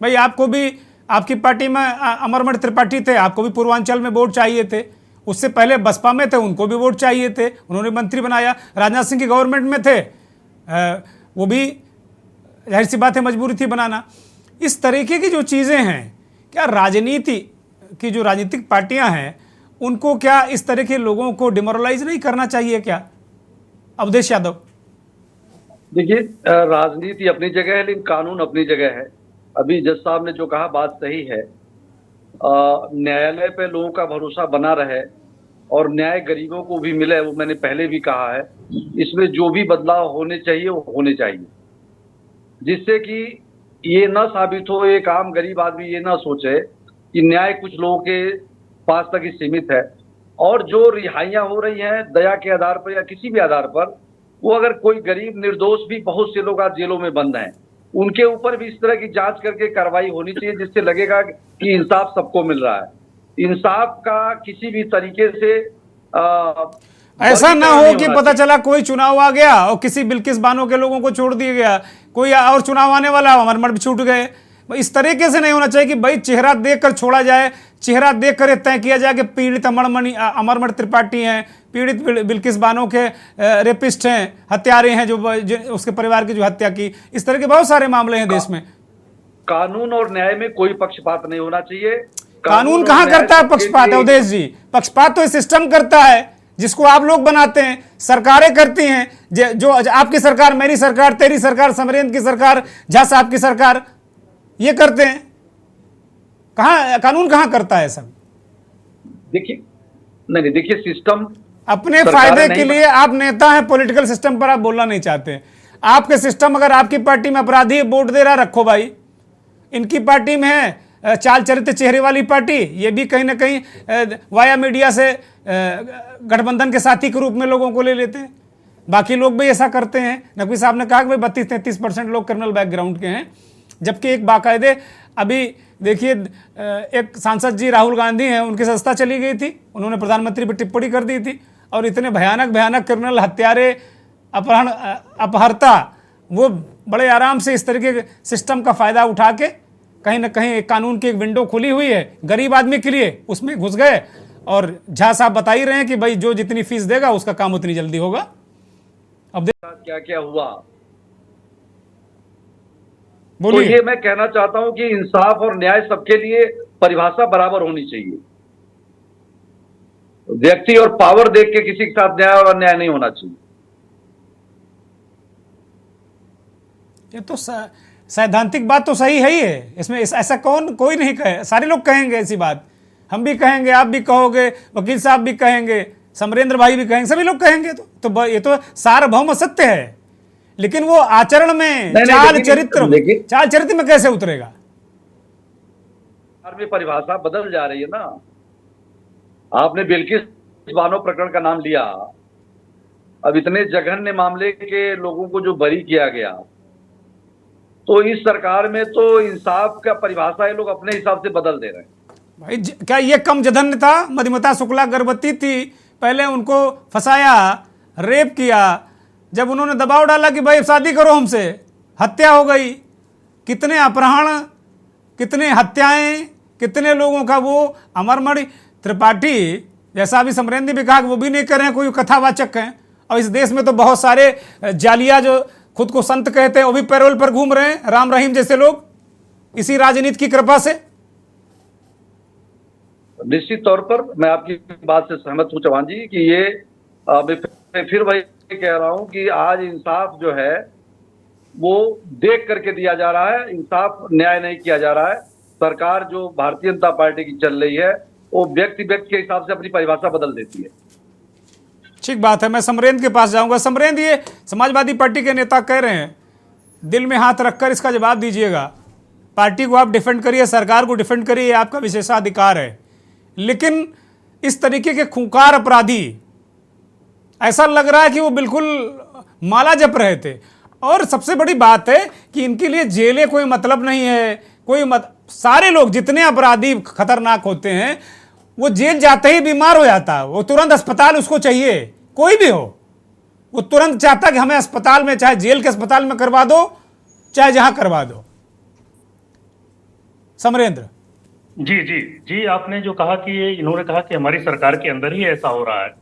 भाई आपको भी, आपकी पार्टी में अमरमणि त्रिपाठी थे, आपको भी पूर्वांचल में वोट चाहिए थे, उससे पहले बसपा में थे, उनको भी वोट चाहिए थे, उन्होंने मंत्री बनाया। राजनाथ सिंह की गवर्नमेंट में थे, वो भी जाहिर सी बात है मजबूरी थी बनाना। इस तरीके की जो चीज़ें हैं, क्या राजनीति की जो राजनीतिक पार्टियां हैं, उनको क्या इस तरह के लोगों को डिमोरलाइज नहीं करना चाहिए क्या? अवधेश यादव, देखिए, राजनीति अपनी जगह है लेकिन कानून अपनी जगह है। अभी जज साहब ने जो कहा बात सही है। न्यायालय पे लोगों का भरोसा बना रहे और न्याय गरीबों को भी मिले, वो मैंने पहले भी कहा है। इसमें जो भी बदलाव होने चाहिए वो होने चाहिए। जिससे कि ये न साबित हो, एक आम गरीब आदमी ये ना सोचे कि न्याय कुछ लोगों के पास तक ही सीमित है। और जो रिहाइयां हो रही हैं दया के आधार पर या किसी भी आधार पर, वो अगर कोई गरीब निर्दोष भी, बहुत से लोग आज जेलों में बंद हैं, उनके ऊपर भी इस तरह की जांच करके कार्रवाई होनी चाहिए जिससे लगेगा कि इंसाफ सबको मिल रहा है। इंसाफ का किसी भी तरीके से ऐसा ना हो कि पता चला कोई चुनाव आ गया और किसी बिल्किस बानो के लोगों को छोड़ दिया गया, कोई और चुनाव आने वाला, अमरमठ भी छूट गए। इस तरीके से नहीं होना चाहिए कि भाई चेहरा देखकर छोड़ा जाए, चेहरा देखकर तय किया जाए कि पीड़ित अमरमठ त्रिपाठी हैं, पीड़ित बिल्किस बानो के रेपिस्ट हैं, हत्यारे हैं, जो उसके परिवार की जो हत्या की। इस तरह के बहुत सारे मामले हैं देश में। कानून और न्याय में कोई पक्षपात नहीं होना चाहिए। कानून कहां करता है पक्षपात, अवधेश जी? पक्षपात तो सिस्टम करता है जिसको आप लोग बनाते हैं, सरकारें करती हैं। जो आपकी सरकार, मेरी सरकार, तेरी सरकार, समरेंद्र की सरकार, झा साहब की सरकार, ये करते हैं। कहां कानून कहां करता है सब? देखिए, नहीं देखिए, सिस्टम अपने फायदे के लिए आप नेता हैं, पॉलिटिकल सिस्टम पर आप बोलना नहीं चाहते। आपके सिस्टम, अगर आपकी पार्टी में अपराधी वोट दे रहा, रखो भाई। इनकी पार्टी में है चाल चरित्र चेहरे वाली पार्टी, ये भी कहीं ना कहीं वाया मीडिया से गठबंधन के साथी के रूप में लोगों को ले लेते हैं। बाकी लोग भी ऐसा करते हैं। नकवी साहब ने कहा कि भाई 32-33% लोग क्रिमिनल बैकग्राउंड के हैं, जबकि एक बाकायदे अभी देखिए एक सांसद जी राहुल गांधी हैं, उनकी सत्ता चली गई थी, उन्होंने प्रधानमंत्री पर टिप्पणी कर दी थी, और इतने भयानक भयानक क्रिमिनल, हत्यारे, अपहरण, अपहर्ता, वो बड़े आराम से इस तरीके के सिस्टम का फायदा उठा के कहीं ना कहीं एक कानून की एक विंडो खुली हुई है गरीब आदमी के लिए, उसमें घुस गए। और झा साहब बता ही रहे हैं कि भाई जो जितनी फीस देगा उसका काम उतनी जल्दी होगा। अब क्या क्या हुआ, बोलिए। तो ये मैं कहना चाहता हूं कि इंसाफ और न्याय सबके लिए परिभाषा बराबर होनी चाहिए। व्यक्ति और पावर देख के किसी के साथ न्याय और अन्याय नहीं होना चाहिए। ये तो सैद्धांतिक बात तो सही है ही है, इसमें ऐसा कोई नहीं कहे, सारे लोग कहेंगे ऐसी बात। हम भी कहेंगे, आप भी कहोगे, वकील साहब भी कहेंगे, समरेंद्र भाई भी कहेंगे, सभी लोग कहेंगे। तो ये तो सार्वभौम सत्य है, लेकिन वो आचरण में, चाल चरित्र में कैसे उतरेगा? में परिभाषा बदल जा रही है ना। आपने बिल्किस बानो प्रकरण का नाम लिया, अब इतने जघन्य मामले के लोगों को जो बरी किया गया, तो इस सरकार में तो इंसाफ का परिभाषा ये लोग अपने हिसाब से बदल दे रहे हैं। भाई क्या ये कम जघन्य था? मधुमिता शुक्ला गर्भवती थी, पहले उनको फंसाया, रेप किया, जब उन्होंने दबाव डाला कि भाई शादी करो हमसे, हत्या हो गई। कितने अपहरण, कितने हत्याएं, कितने लोगों का वो अमरमणि त्रिपाठी, जैसा अभी समरेंद्र भी कहा कि वो भी नहीं कर रहे हैं, कोई कथावाचक हैं। और इस देश में तो बहुत सारे जालिया जो खुद को संत कहते हैं वो भी पैरोल पर घूम रहे हैं, राम रहीम जैसे लोग, इसी राजनीति की कृपा से। निश्चित तौर पर मैं आपकी बात से सहमत हूं चौहान जी कि ये मैं फिर वही कह रहा हूं कि आज इंसाफ जो है वो देख करके दिया जा रहा है, इंसाफ न्याय नहीं किया जा रहा है। सरकार जो भारतीय जनता पार्टी की चल रही है वो व्यक्ति के हिसाब से अपनी परिभाषा बदल देती है। ठीक बात है, मैं समरेंद्र के पास जाऊंगा। समरेंद्र, ये समाजवादी पार्टी के नेता कह रहे हैं, दिल में हाथ रखकर इसका जवाब दीजिएगा। पार्टी को आप डिफेंड करिए, सरकार को डिफेंड करिए, आपका विशेषाधिकार है, लेकिन इस तरीके के खूंखार अपराधी, ऐसा लग रहा है कि वो बिल्कुल माला जप रहे थे। और सबसे बड़ी बात है कि इनके लिए जेलें कोई मतलब नहीं है। सारे लोग जितने अपराधी खतरनाक होते हैं वो जेल जाते ही बीमार हो जाता है, वो तुरंत अस्पताल उसको चाहिए, कोई भी हो, वो तुरंत चाहता कि हमें अस्पताल में, चाहे जेल के अस्पताल में करवा दो, चाहे जहां करवा दो। समरेंद्र जी जी जी, आपने जो कहा कि इन्होंने कहा कि हमारी सरकार के अंदर ही ऐसा हो रहा है,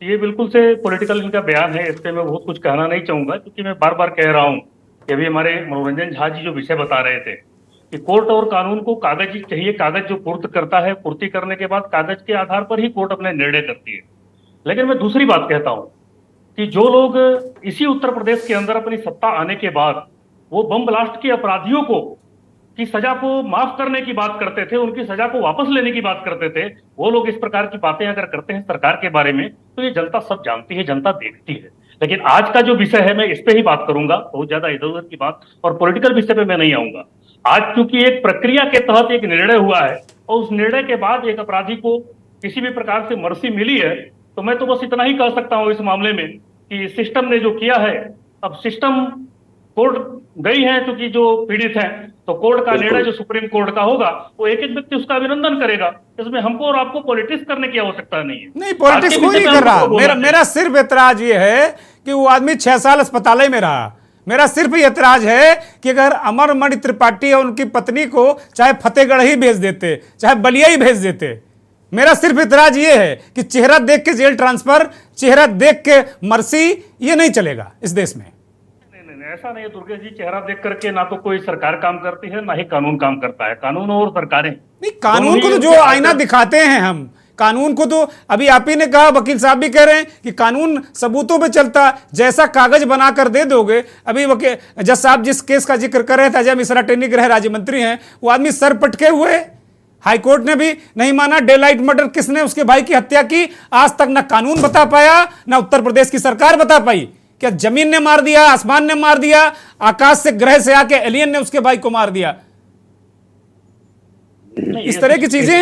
ये बिल्कुल से पॉलिटिकल इनका बयान है। इस पर मैं बहुत कुछ कहना नहीं चाहूंगा, क्योंकि मैं बार बार कह रहा हूं कि अभी हमारे मनोरंजन झा जी जो विषय बता रहे थे कि कोर्ट और कानून को कागज ही चाहिए, कागज जो पूर्त करता है, पूर्ति करने के बाद कागज के आधार पर ही कोर्ट अपने निर्णय करती है। लेकिन मैं दूसरी बात कहता हूं कि जो लोग इसी उत्तर प्रदेश के अंदर अपनी सत्ता आने के बाद वो बम ब्लास्ट के अपराधियों को की सजा को माफ करने की बात करते थे, उनकी सजा को वापस लेने की बात करते थे, वो लोग इस प्रकार की बातें अगर करते हैं सरकार के बारे में, तो ये जनता सब जानती है, जनता देखती है। लेकिन आज का जो विषय है मैं इस पे ही बात करूंगा, बहुत ज्यादा इधर उधर की बात और पॉलिटिकल विषय पे मैं नहीं आऊंगा। आज क्योंकि एक प्रक्रिया के तहत एक निर्णय हुआ है और उस निर्णय के बाद एक अपराधी को किसी भी प्रकार से मर्सी मिली है, तो मैं तो बस इतना ही कह सकता हूं इस मामले में कि सिस्टम ने जो किया है, अब सिस्टम कोर्ट गई है क्योंकि जो पीड़ित हैं, तो कोर्ट का निर्णय जो सुप्रीम कोर्ट का होगा वो एक एक व्यक्ति उसका अभिनंदन करेगा। इसमें हमको और आपको पॉलिटिक्स करने की आवश्यकता नहीं है। नहीं, पॉलिटिक्स कोई नहीं कर रहा। मेरा सिर्फ एतराज ये है कि वो आदमी 6 साल अस्पताल में रहा। मेरा सिर्फ ये एतराज है कि अगर अमरमणि त्रिपाठी और उनकी पत्नी को चाहे फतेहगढ़ ही भेज देते, चाहे बलिया ही भेज देते, मेरा सिर्फ इतराज ये है कि चेहरा देख के जेल ट्रांसफर, चेहरा देख के मर्सी, ये नहीं चलेगा इस देश में। नहीं, ऐसा नहीं है दुर्गेश जी, चेहरा देख करके ना तो कोई सरकार काम करती है ना ही कानून काम करता है। कानून और सरकारें नहीं, कानून को तो जो आईना दिखाते हैं हम, कानून को तो अभी आप ही ने कहा, वकील साहब भी कह रहे हैं कि कानून सबूतों पे चलता, जैसा कागज बनाकर दे दोगे। अभी वकील जज साहब जिस केस का जिक्र कर रहे थे, अजय मिश्रा टेक्निक गृह राज्य मंत्री हैं, वो आदमी सर पटके हुए, हाईकोर्ट ने भी नहीं माना। डे लाइट मर्डर किसने उसके भाई की हत्या की, आज तक ना कानून बता पाया, ना उत्तर प्रदेश की सरकार बता पाई। क्या जमीन ने मार दिया, आसमान ने मार दिया, आकाश से ग्रह से आके एलियन ने उसके भाई को मार दिया? इस तरह की चीजें,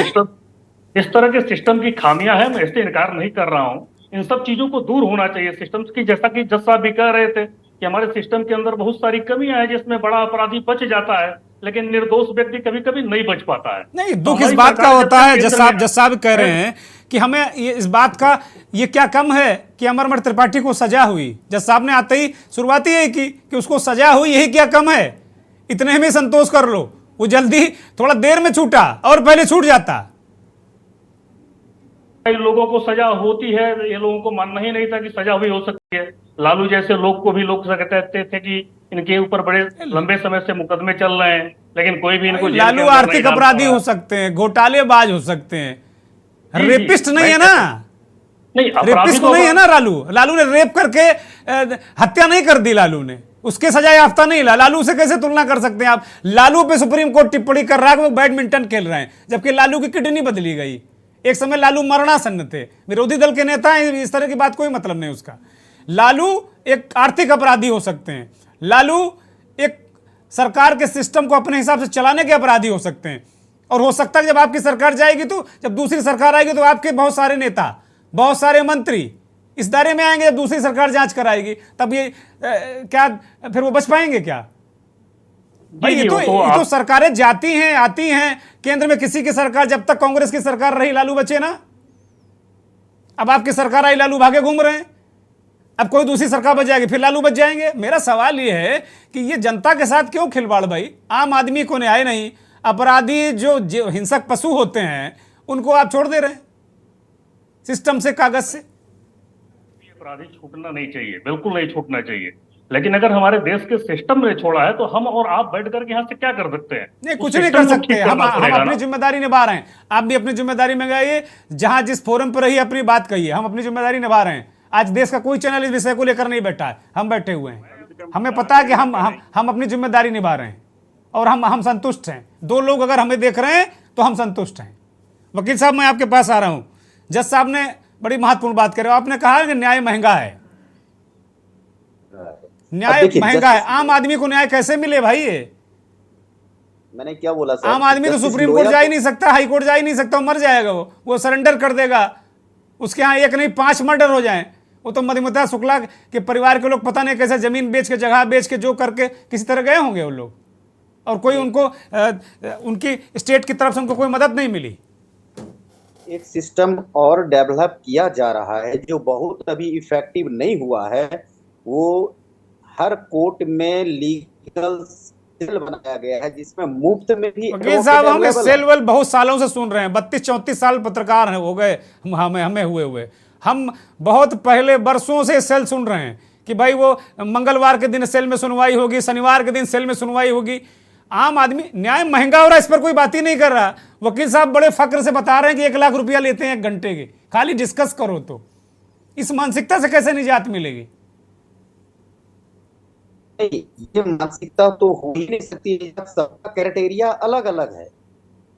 इस तरह के सिस्टम की खामियां हैं, मैं इससे इनकार नहीं कर रहा हूं। इन सब चीजों को दूर होना चाहिए सिस्टम की। जैसा कि जज साहब भी कह रहे थे कि हमारे सिस्टम के अंदर बहुत सारी कमियां हैं, जिसमें बड़ा अपराधी बच जाता है लेकिन निर्दोष व्यक्ति कभी कभी नहीं बच पाता है। नहीं, दुख इस बात का होता है, जज साहब कह रहे हैं कि हमें इस बात का ये क्या कम है कि अमरमणि त्रिपाठी को सजा हुई। जज साहब ने आते ही शुरुआत यही की कि उसको सजा हुई, यही क्या कम है, इतने में संतोष कर लो। वो जल्दी थोड़ा देर में छूटा और पहले छूट जाता। कई लोगों को सजा होती है, ये लोगों को मानना ही नहीं था कि सजा हुई हो सकती है। लालू जैसे लोग को भी लोग कहते थे कि इनके ऊपर बड़े लंबे समय से मुकदमे चल रहे हैं, लेकिन कोई भी इनको लालू आर्थिक अपराधी हो सकते हैं, घोटालेबाज हो सकते हैं, रेपिस्ट नहीं है ना। नहीं, रेपिस्ट तो नहीं है ना लालू ने रेप करके हत्या नहीं कर दी, लालू ने उसके सजा याफ्ता नहीं। लालू से कैसे तुलना कर सकते हैं आप? लालू पे सुप्रीम कोर्ट टिप्पणी कर रहा है कि वो बैडमिंटन खेल रहे हैं, जबकि लालू की किडनी बदली गई। एक समय लालू मरणासन्न थे, विरोधी दल के नेता हैं, इस तरह की बात कोई मतलब नहीं उसका। लालू एक आर्थिक अपराधी हो सकते हैं, लालू एक सरकार के सिस्टम को अपने हिसाब से चलाने के अपराधी हो सकते हैं। और हो सकता है जब आपकी सरकार जाएगी, तो जब दूसरी सरकार आएगी, तो आपके बहुत सारे नेता, बहुत सारे मंत्री इस दायरे में आएंगे। जब दूसरी सरकार जांच कराएगी, तब ये क्या फिर वो बच पाएंगे क्या? भाई ये तो सरकारें जाती हैं आती हैं। केंद्र में किसी की सरकार, जब तक कांग्रेस की सरकार रही लालू बचे ना। अब आपकी सरकार आई, लालू भागे घूम रहे हैं। अब कोई दूसरी सरकार बच जाएगी, फिर लालू बच जाएंगे। मेरा सवाल ये है कि ये जनता के साथ क्यों खिलवाड़ भाई? आम आदमी को न्याय नहीं, अपराधी जो हिंसक पशु होते हैं उनको आप छोड़ दे रहे हैं सिस्टम से, कागज से। अपराधी छूटना नहीं चाहिए, बिल्कुल नहीं छूटना चाहिए। लेकिन अगर हमारे देश के सिस्टम ने छोड़ा है, तो हम और आप बैठ करके यहाँ से क्या कर सकते हैं? नहीं, कुछ नहीं कर सकते। हम अपनी जिम्मेदारी निभा रहे हैं। आप भी अपनी जिम्मेदारी में गए, जहां जिस फोरम पर रही अपनी बात कही है। हम अपनी जिम्मेदारी निभा रहे हैं। आज देश का कोई चैनल इस विषय को लेकर नहीं बैठा है, हम बैठे हुए हैं। हमें पता है कि हम अपनी जिम्मेदारी निभा रहे हैं और हम संतुष्ट हैं। 2 लोग अगर हमें देख रहे हैं तो हम संतुष्ट हैं। वकील साहब, मैं आपके पास आ रहा हूं। जज साहब ने बड़ी महत्वपूर्ण बात कर रहे हो। आपने कहा कि न्याय महंगा है, न्याय महंगा है। आम आदमी को न्याय कैसे मिले भाई? ये मैंने क्या बोला सर? आम आदमी तो सुप्रीम कोर्ट जा ही नहीं सकता, हाई कोर्ट जा ही नहीं सकता, मर जाएगा वो सरेंडर कर देगा। उसके यहाँ 1 नहीं 5 मर्डर हो जाएं, वो तो मधुमिता शुक्ला के परिवार के लोग पता नहीं कैसे जमीन बेच के, जगह बेच के, जो करके किसी तरह गए होंगे वो लोग, और कोई उनको उनकी स्टेट की तरफ से उनको कोई मदद नहीं मिली। एक सिस्टम और डेवलप किया जा रहा है जो बहुत अभी इफेक्टिव नहीं हुआ है। वो हर कोर्ट में लीगल सेल बनाया गया है जिसमें मुफ्त में भी। वकील साहब, हम सेल वेल बहुत सालों से सुन रहे हैं, 32-34 साल पत्रकार हो गए हमें हुए। हम बहुत पहले वर्षों से सेल सुन रहे हैं कि भाई वो मंगलवार के दिन सेल में सुनवाई होगी, शनिवार के दिन सेल में सुनवाई होगी। आम आदमी, न्याय महंगा हो रहा है, इस पर कोई बात ही नहीं कर रहा। वकील साहब बड़े फक्र से बता रहे हैं कि 1 लाख रुपया लेते हैं 1 घंटे के, खाली डिस्कस करो। तो इस मानसिकता से कैसे निजात मिलेगी? ये मानसिकता तो हो ही नहीं सकती। सबका क्राइटेरिया अलग अलग है,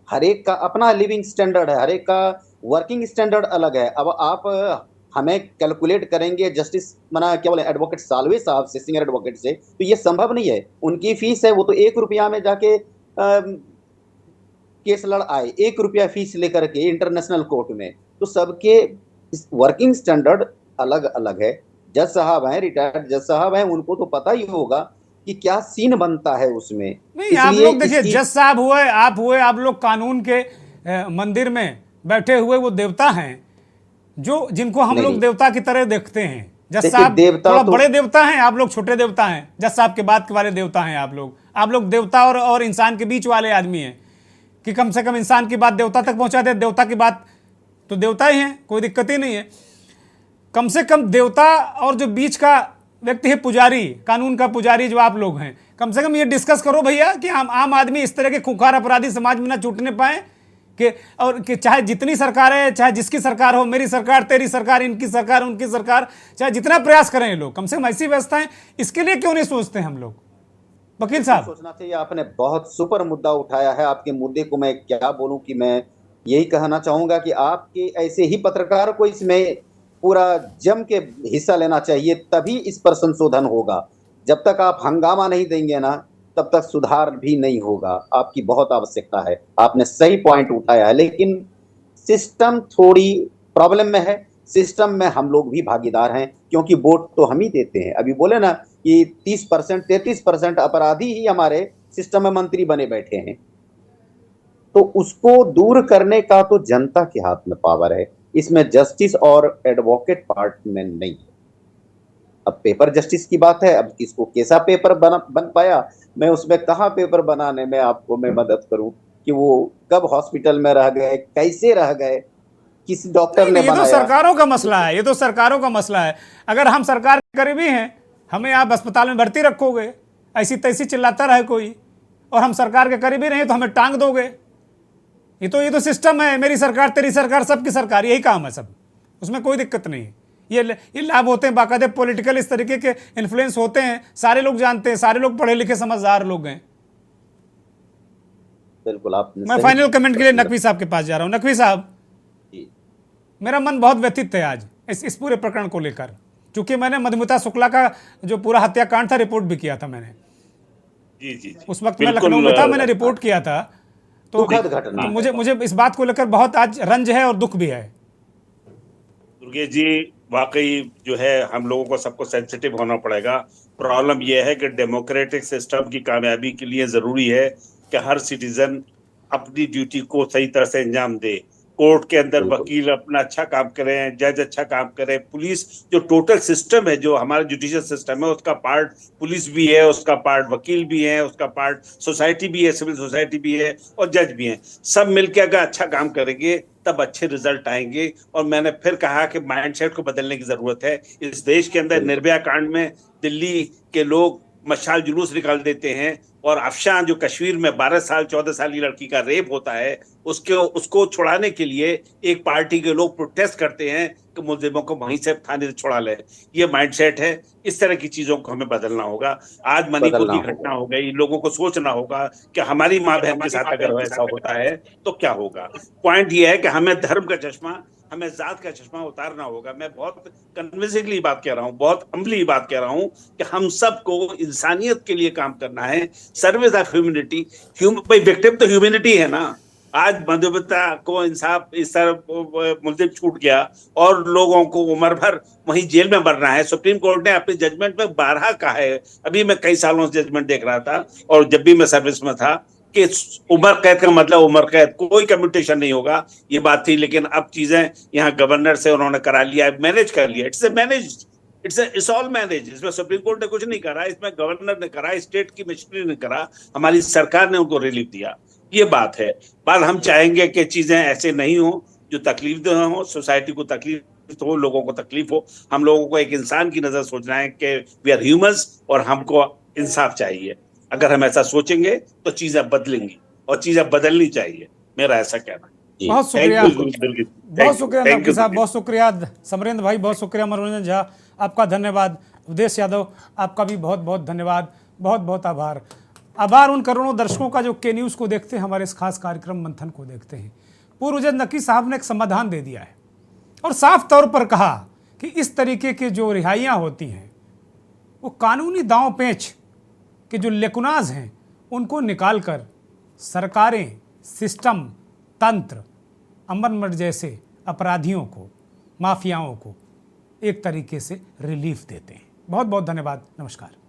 हर एक का अपना लिविंग स्टैंडर्ड है, हर एक का वर्किंग स्टैंडर्ड अलग है। अब आप हमें कैलकुलेट करेंगे जस्टिस मना क्या बोले एडवोकेट साल्वे साहब से, सीनियर एडवोकेट से, तो ये संभव नहीं है। उनकी फीस है, वो तो 1 रुपया में जाके केस लड़ आए, 1 रुपया फीस लेकर के इंटरनेशनल कोर्ट में। तो सबके वर्किंग स्टैंडर्ड अलग अलग है। जज साहब हैं, रिटायर्ड जज साहब हैं, उनको तो पता ही होगा कि क्या सीन बनता है उसमें। नहीं, आप लोग देखिए, जज साहब हुए, आप लोग कानून के मंदिर में बैठे हुए वो देवता हैं जो जिनको हम लोग देवता की तरह देखते हैं। जज साहब थोड़ा बड़े देवता हैं, आप लोग छोटे देवता हैं। जज साहब के बाद वाले देवता हैं आप लोग देवता और इंसान के बीच वाले आदमी हैं कि कम से कम इंसान की बात देवता तक पहुंचा दे। देवता की बात तो देवता ही हैं, कोई दिक्कत ही नहीं है। कम से कम देवता और जो बीच का व्यक्ति है पुजारी, कानून का पुजारी जो आप लोग हैं, कम से कम ये डिस्कस करो भैया कि हम आम आदमी इस तरह के खुंखार अपराधी समाज में ना छूटने पाए कि चाहे जितनी सरकार है, चाहे जिसकी सरकार हो, मेरी सरकार, तेरी सरकार, इनकी सरकार, उनकी सरकार, चाहे जितना प्रयास करें ये लोग, कम से कम ऐसी व्यवस्थाएं, इसके लिए क्यों नहीं सोचते हम लोग? वकील साहब, सोचना चाहिए। आपने बहुत सुपर मुद्दा उठाया है। आपके मुद्दे को मैं क्या बोलूं कि मैं यही कहना चाहूंगा कि आपके ऐसे ही पत्रकार को इसमें पूरा जम के हिस्सा लेना चाहिए, तभी इस पर संशोधन होगा। जब तक आप हंगामा नहीं देंगे ना, तब तक सुधार भी नहीं होगा। आपकी बहुत आवश्यकता है, आपने सही पॉइंट उठाया है, लेकिन सिस्टम थोड़ी प्रॉब्लम में है। सिस्टम में हम लोग भी भागीदार हैं, क्योंकि वोट तो हम ही देते हैं। अभी बोले ना कि 30% 33% अपराधी ही हमारे सिस्टम में मंत्री बने बैठे हैं, तो उसको दूर करने का तो जनता के हाथ में पावर है, इसमें जस्टिस और एडवोकेट पार्ट में नहीं है। अब पेपर जस्टिस की बात है, अब किसको कैसा पेपर बन पाया, मैं उसमें कहाँ पेपर बनाने में आपको मैं मदद करूं कि वो कब हॉस्पिटल में रह गए, कैसे रह गए, किस डॉक्टर ने बनाया। ये तो सरकारों का मसला है, ये तो सरकारों का मसला है। अगर हम सरकार के करीबी हैं, हमें आप अस्पताल में भर्ती रखोगे, ऐसी तैसी चिल्लाता रहे कोई, और हम सरकार के करीबी नहीं तो हमें टांग दोगे। ये तो सिस्टम है, मेरी सरकार, तेरी सरकार, सबकी सरकार, यही काम है सब, उसमें कोई दिक्कत नहीं है। ये लाभ होते हैं, बाकायदे पॉलिटिकल इस तरीके के इन्फ्लुएंस होते हैं, सारे लोग जानते हैं, सारे लोग पढ़े लिखे समझदार लोग हैं। बिल्कुल। आप मैं फाइनल कमेंट के लिए नकवी साहब के पास जा रहा हूं। नकवी साहब, मेरा मन बहुत व्यथित है आज इस पूरे प्रकरण को लेकर, क्योंकि मैंने मधुमिता शुक्ला का जो पूरा हत्याकांड था रिपोर्ट भी किया था मैंने। जी। उस वक्त मैं लखनऊ में था, मैंने रिपोर्ट किया था। तो मुझे इस बात को लेकर बहुत आज रंज है और दुख भी है। दुर्गेश जी, वाकई जो है हम लोगों को सबको सेंसिटिव होना पड़ेगा। प्रॉब्लम यह है कि डेमोक्रेटिक सिस्टम की कामयाबी के लिए जरूरी है कि हर सिटीजन अपनी ड्यूटी को सही तरह से अंजाम दे। कोर्ट के अंदर वकील अपना अच्छा काम करें, जज अच्छा काम करे, पुलिस जो टोटल सिस्टम है, जो हमारा जुडिशियल सिस्टम है, उसका पार्ट पुलिस भी है, उसका पार्ट वकील भी है, उसका पार्ट सोसाइटी भी है, सिविल सोसाइटी भी है और जज भी है। सब मिलकर अगर अच्छा काम करेंगे तब अच्छे रिजल्ट आएंगे। और मैंने फिर कहा कि माइंडसेट को बदलने की जरूरत है। इस देश के अंदर निर्भया कांड में दिल्ली के लोग मशाल जुलूस निकाल देते हैं, और अफशां जो कश्मीर में 12 साल 14 साल की लड़की का रेप होता है, उसको छुड़ाने के लिए एक पार्टी के लोग प्रोटेस्ट करते हैं कि मुलजिमों को वहीं से थाने से छुड़ा ले। ये माइंडसेट है, इस तरह की चीजों को हमें बदलना होगा। आज मणिपुर की घटना हो गई, लोगों को सोचना होगा कि हमारी माँ बहन के साथ अगर ऐसा होता है तो क्या होगा। पॉइंट ये है कि हमें धर्म का चश्मा, हमें जात का चश्मा उतारना होगा। मैं बहुत कन्विंसिंगली बात कह रहा हूँ, बहुत अम्बली बात कह रहा हूँ कि हम सबको इंसानियत के लिए काम करना है, सर्विस ऑफ ह्यूमैनिटी। भाई विक्टिम तो ह्यूमैनिटी है ना। आज मधुमिता को इंसाफ, इस तरह मुलजिम छूट गया और लोगों को उम्र भर वहीं जेल में मरना है। सुप्रीम कोर्ट ने अपने जजमेंट में 12 कहा है। अभी मैं कई सालों से जजमेंट देख रहा था, और जब भी मैं सर्विस में था, कि उम्र कैद का मतलब उम्र कैद, कोई कम्यूटेशन नहीं होगा, ये बात थी। लेकिन अब चीजें यहाँ गवर्नर से उन्होंने करा लिया, मैनेज कर लिया। It's all manage. इसमें सुप्रीम कोर्ट ने कुछ नहीं करा, इसमें गवर्नर ने करा, स्टेट की मशीनरी ने करा, हमारी सरकार ने उनको रिलीफ दिया। ये बात है। बात हम चाहेंगे कि चीजें ऐसे नहीं हो जो तकलीफ हो, सोसाइटी को तकलीफ हो, लोगों को तकलीफ हो। हम लोगों को एक इंसान की नजर सोचना है कि वी आर ह्यूमंस और हमको इंसाफ चाहिए। अगर हम ऐसा सोचेंगे तो चीजें बदलेंगी और चीजें बदलनी चाहिए, मेरा ऐसा कहना है। बहुत शुक्रिया, बहुत शुक्रिया नकवी साहब, बहुत शुक्रिया समरेंद्र भाई, बहुत शुक्रिया मनोरंजन झा, आपका धन्यवाद। उदेश यादव, आपका भी बहुत बहुत धन्यवाद, बहुत बहुत आभार उन करोड़ों दर्शकों का जो के न्यूज़ को देखते हैं, हमारे इस खास कार्यक्रम मंथन को देखते हैं। पूर्व जज नकवी साहब ने एक समाधान दे दिया है और साफ तौर पर कहा कि इस तरीके के जो रिहाइयाँ होती हैं वो कानूनी दांव पेच के जो लेकुनाज हैं उनको निकालकर सरकारें, सिस्टम, तंत्र अमरमठ जैसे अपराधियों को, माफियाओं को एक तरीके से रिलीफ देते हैं। बहुत बहुत धन्यवाद। नमस्कार।